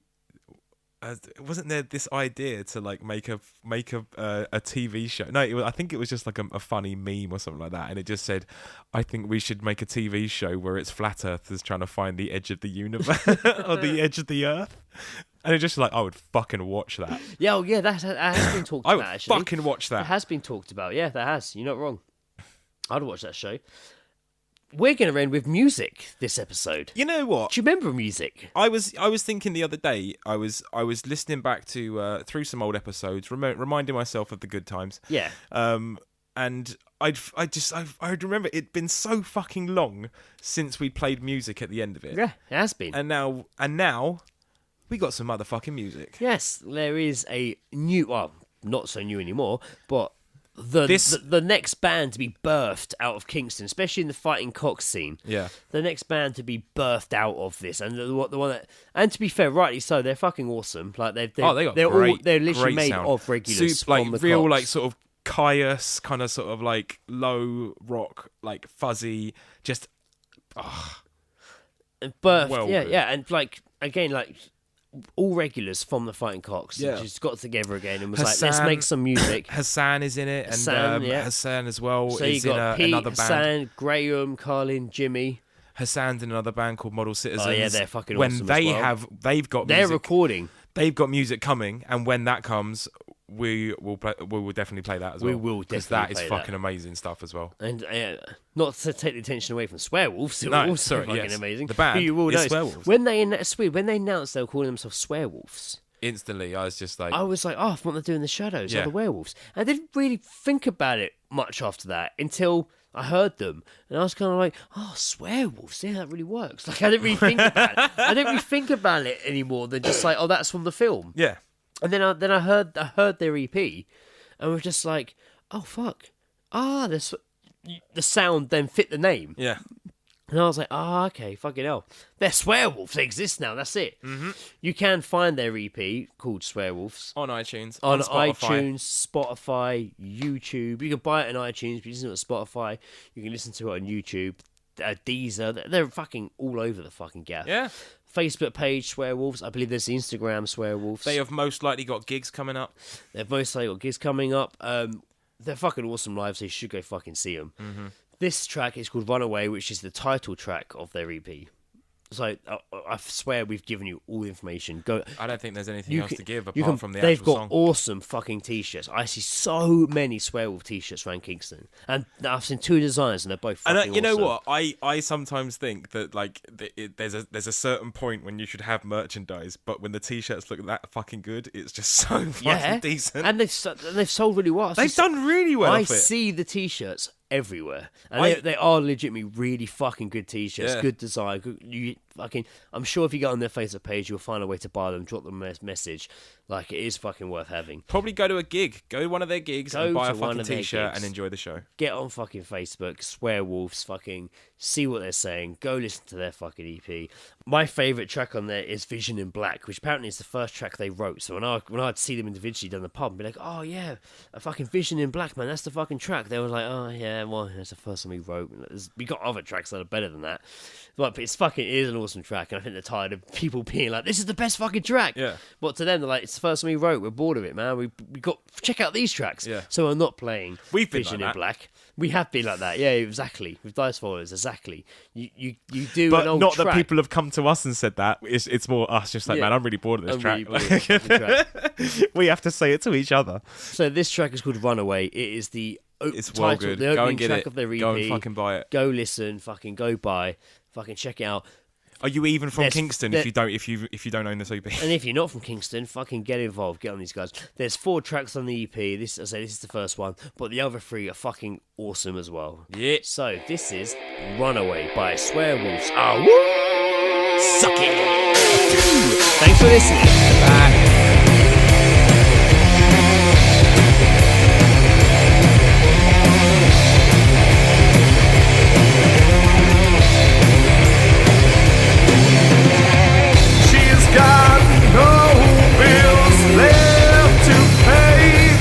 S3: wasn't there this idea to like make a TV show? No, I think it was just like a funny meme or something like that, and it just said, "I think we should make a TV show where it's flat earthers trying to find the edge of the universe or the edge of the earth." And it's just like, I would fucking watch that.
S2: Yeah, that has been talked
S3: I
S2: about,
S3: would
S2: actually.
S3: fucking watch
S2: That
S3: that.
S2: has been talked about. Yeah, that has. You're not wrong. I'd watch that show. We're going to end with music this episode.
S3: You know what?
S2: Do you remember music?
S3: I was thinking the other day. I was listening back to through some old episodes, reminding myself of the good times.
S2: Yeah.
S3: And I remember it'd been so fucking long since we'd played music at the end of it.
S2: Yeah, it has been.
S3: And now we got some motherfucking music.
S2: Yes, there is a new, well, not so new anymore, but the next band to be birthed out of Kingston, especially in the fighting cock scene.
S3: Yeah.
S2: The next band to be birthed out of this, and the one that, and to be fair, rightly so, they're fucking awesome. Like they're literally
S3: great
S2: made
S3: sound.
S2: of regulars
S3: like
S2: from the
S3: real
S2: Cocks.
S3: like sort of caius kind of sort of like low rock, like fuzzy, just
S2: birthed,
S3: well
S2: yeah,
S3: good.
S2: yeah, and like again, like all regulars from the fighting cocks.
S3: Yeah.
S2: Just got together again and was
S3: Hassan-
S2: like, let's make some music.
S3: Hassan is in it, and
S2: Hassan, yeah.
S3: Hassan as well
S2: So you
S3: is in
S2: got Pete,
S3: another band.
S2: Hassan, Graham, Carlin, Jimmy.
S3: Hassan's in another band called Model Citizens.
S2: Oh yeah, they're fucking
S3: when
S2: awesome
S3: they
S2: as well.
S3: they've got
S2: They're
S3: music,
S2: recording.
S3: they've got music coming, and when that comes, we will definitely play that as well.
S2: We will
S3: because
S2: definitely
S3: that is
S2: play
S3: fucking amazing stuff as well.
S2: And not to take the attention away from Swearwolves, who
S3: No,
S2: are also
S3: sorry,
S2: fucking
S3: yes.
S2: amazing.
S3: The band
S2: who you will
S3: is
S2: know.
S3: Swearwolves.
S2: When they announced they were calling themselves Swearwolves,
S3: Instantly, I was just like,
S2: I was like, oh, what they're doing in the shadows
S3: Yeah.
S2: are the werewolves. And I didn't really think about it much after that until I heard them, and I was kind of like, oh, Swearwolves, yeah, that really works. Like I didn't really think about it. I didn't really think about it anymore than just like, oh, that's from the film.
S3: yeah,
S2: And then I heard their EP, and was just like, oh fuck, the sound then fit the name,
S3: yeah.
S2: and I was like, okay, fucking hell, they're Swearwolves, they exist now. That's it. Mm-hmm. You can find their EP called Swearwolves
S3: On iTunes,
S2: on
S3: Spotify.
S2: iTunes, Spotify, YouTube. You can buy it on iTunes, but you listen to it on Spotify. You can listen to it on YouTube, Deezer. They're fucking all over the fucking gaff.
S3: Yeah,
S2: Facebook page Swearwolves. I believe there's the Instagram Swearwolves.
S3: they have most likely got gigs coming up.
S2: They've both got gigs coming up. They're fucking awesome live, so you should go fucking see them. Mm-hmm. This track is called Runaway, which is the title track of their EP. So I swear we've given you all the information. Go.
S3: I don't think there's anything else to give
S2: you
S3: apart from the
S2: they've
S3: actual
S2: got
S3: song.
S2: awesome fucking t-shirts. I see so many Swearwolf t-shirts around Kingston, and I've seen 2 designs, and they're both fucking
S3: And you know
S2: awesome.
S3: what? I sometimes think that like there's a certain point when you should have merchandise, but when the t-shirts look that fucking good, it's just so fucking decent.
S2: and they've sold really well.
S3: They've done really well.
S2: I
S3: off it.
S2: see the t-shirts everywhere, and they are legitimately really fucking good t-shirts.
S3: Yeah.
S2: Good design. I'm sure if you go on their Facebook page, you'll find a way to buy them. Drop them a message. Like, it is fucking worth having.
S3: Probably go to a gig. Go to one of their gigs
S2: Go
S3: and buy a
S2: to one
S3: fucking
S2: of their
S3: t-shirt
S2: gigs.
S3: and enjoy the show.
S2: Get on fucking Facebook, Swearwolves, fucking see what they're saying. Go listen to their fucking EP. My favourite track on there is Vision in Black, which apparently is the first track they wrote. So when I'd see them individually down the pub and be like, oh yeah, a fucking Vision in Black, man, that's the fucking track. They were like, oh yeah, well, that's the first one we wrote. We got other tracks that are better than that. But it is an awesome track, and I think they're tired of people being like, this is the best fucking track.
S3: Yeah.
S2: But to them, they're like, it's the first one we wrote. We're bored of it, man. We got check out these tracks.
S3: Yeah.
S2: So we're not playing
S3: We've been
S2: Vision
S3: like
S2: in
S3: that.
S2: Black. We have been like that, yeah, exactly. With Dice Followers, exactly. You do
S3: But
S2: an old
S3: not
S2: track.
S3: that people have come to us and said that. It's more us just like,
S2: Yeah.
S3: man, I'm really bored of this
S2: I'm
S3: track.
S2: really bored of this fucking track.
S3: We have to say it to each other.
S2: So this track is called Runaway. It is the
S3: It's well
S2: title,
S3: good.
S2: the
S3: Go
S2: opening
S3: and get
S2: track
S3: it.
S2: of their EP.
S3: Go and fucking buy it.
S2: Go listen, fucking go buy, fucking check it out.
S3: Are you even from
S2: There's-
S3: Kingston
S2: there-
S3: if you don't own this EP?
S2: And if you're not from Kingston, fucking get involved. Get on these guys. There's 4 tracks on the EP. This is the first one, but the other 3 are fucking awesome as well.
S3: Yeah.
S2: So this is Runaway by Swearwolves. Ah, woo! Suck it! Thanks for listening. Bye.
S5: She's got no bills left to pay.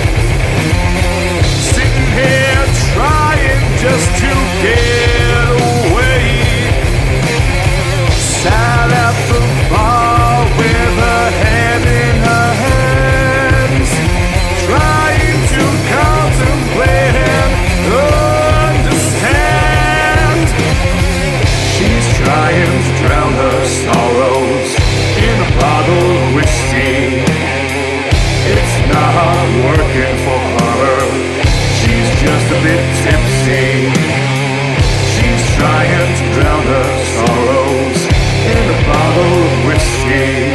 S5: Sitting here trying just to get away. Sat at the bar with her head in a bit tipsy. She's trying to drown her sorrows in a bottle of whiskey.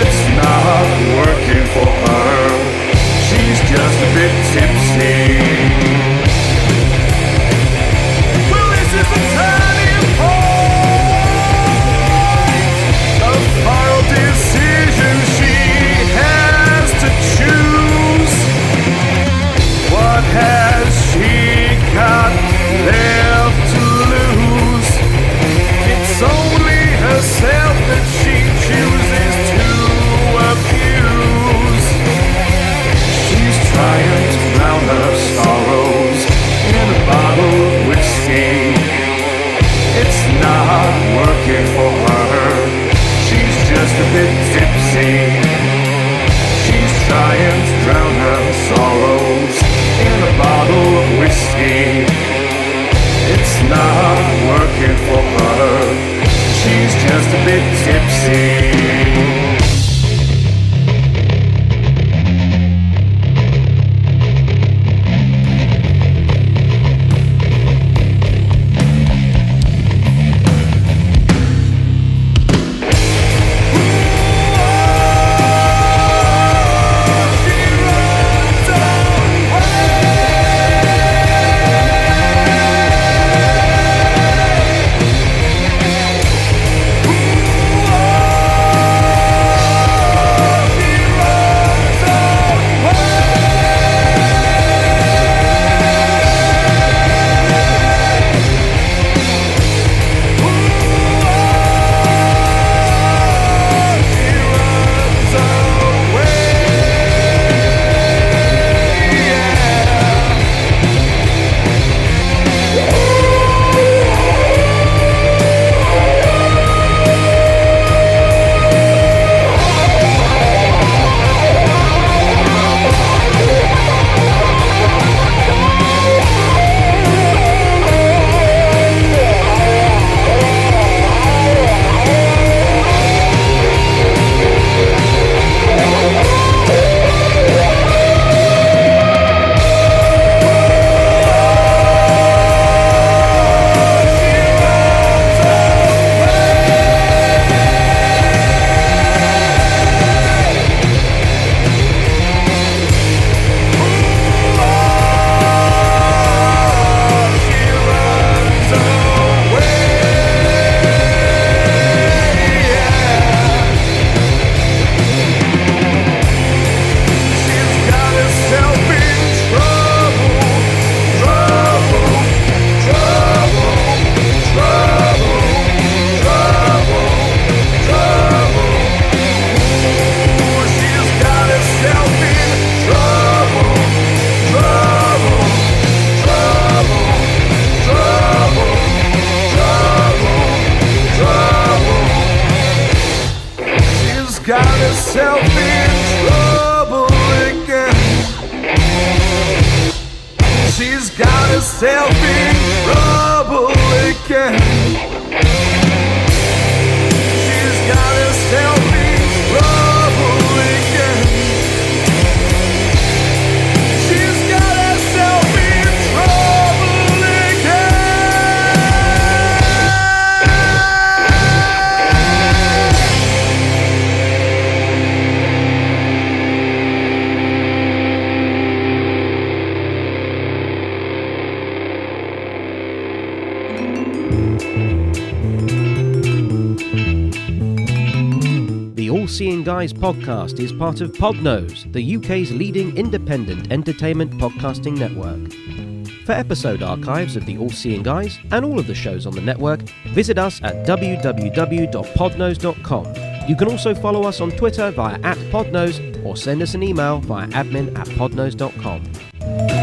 S5: It's not working for her. She's just a bit tipsy. Well, this is the turning point. A final decision she has to choose. What has she got left to lose? It's only herself that she chooses to abuse. She's trying to drown her sorrows in a bottle of whiskey. It's not working for her. She's just a bit tipsy. She's trying to drown her sorrows in a bottle of whiskey. It's not working for her. She's just a bit tipsy. Got herself in trouble again. She's got herself in trouble again. She's got herself in trouble again. She's got herself in trouble again.
S6: All-Seeing Guys podcast is part of Podnose, the UK's leading independent entertainment podcasting network. For episode archives of the All-Seeing Guys and all of the shows on the network, visit us at www.podnose.com. You can also follow us on Twitter via @Podnose or send us an email via admin@podnose.com.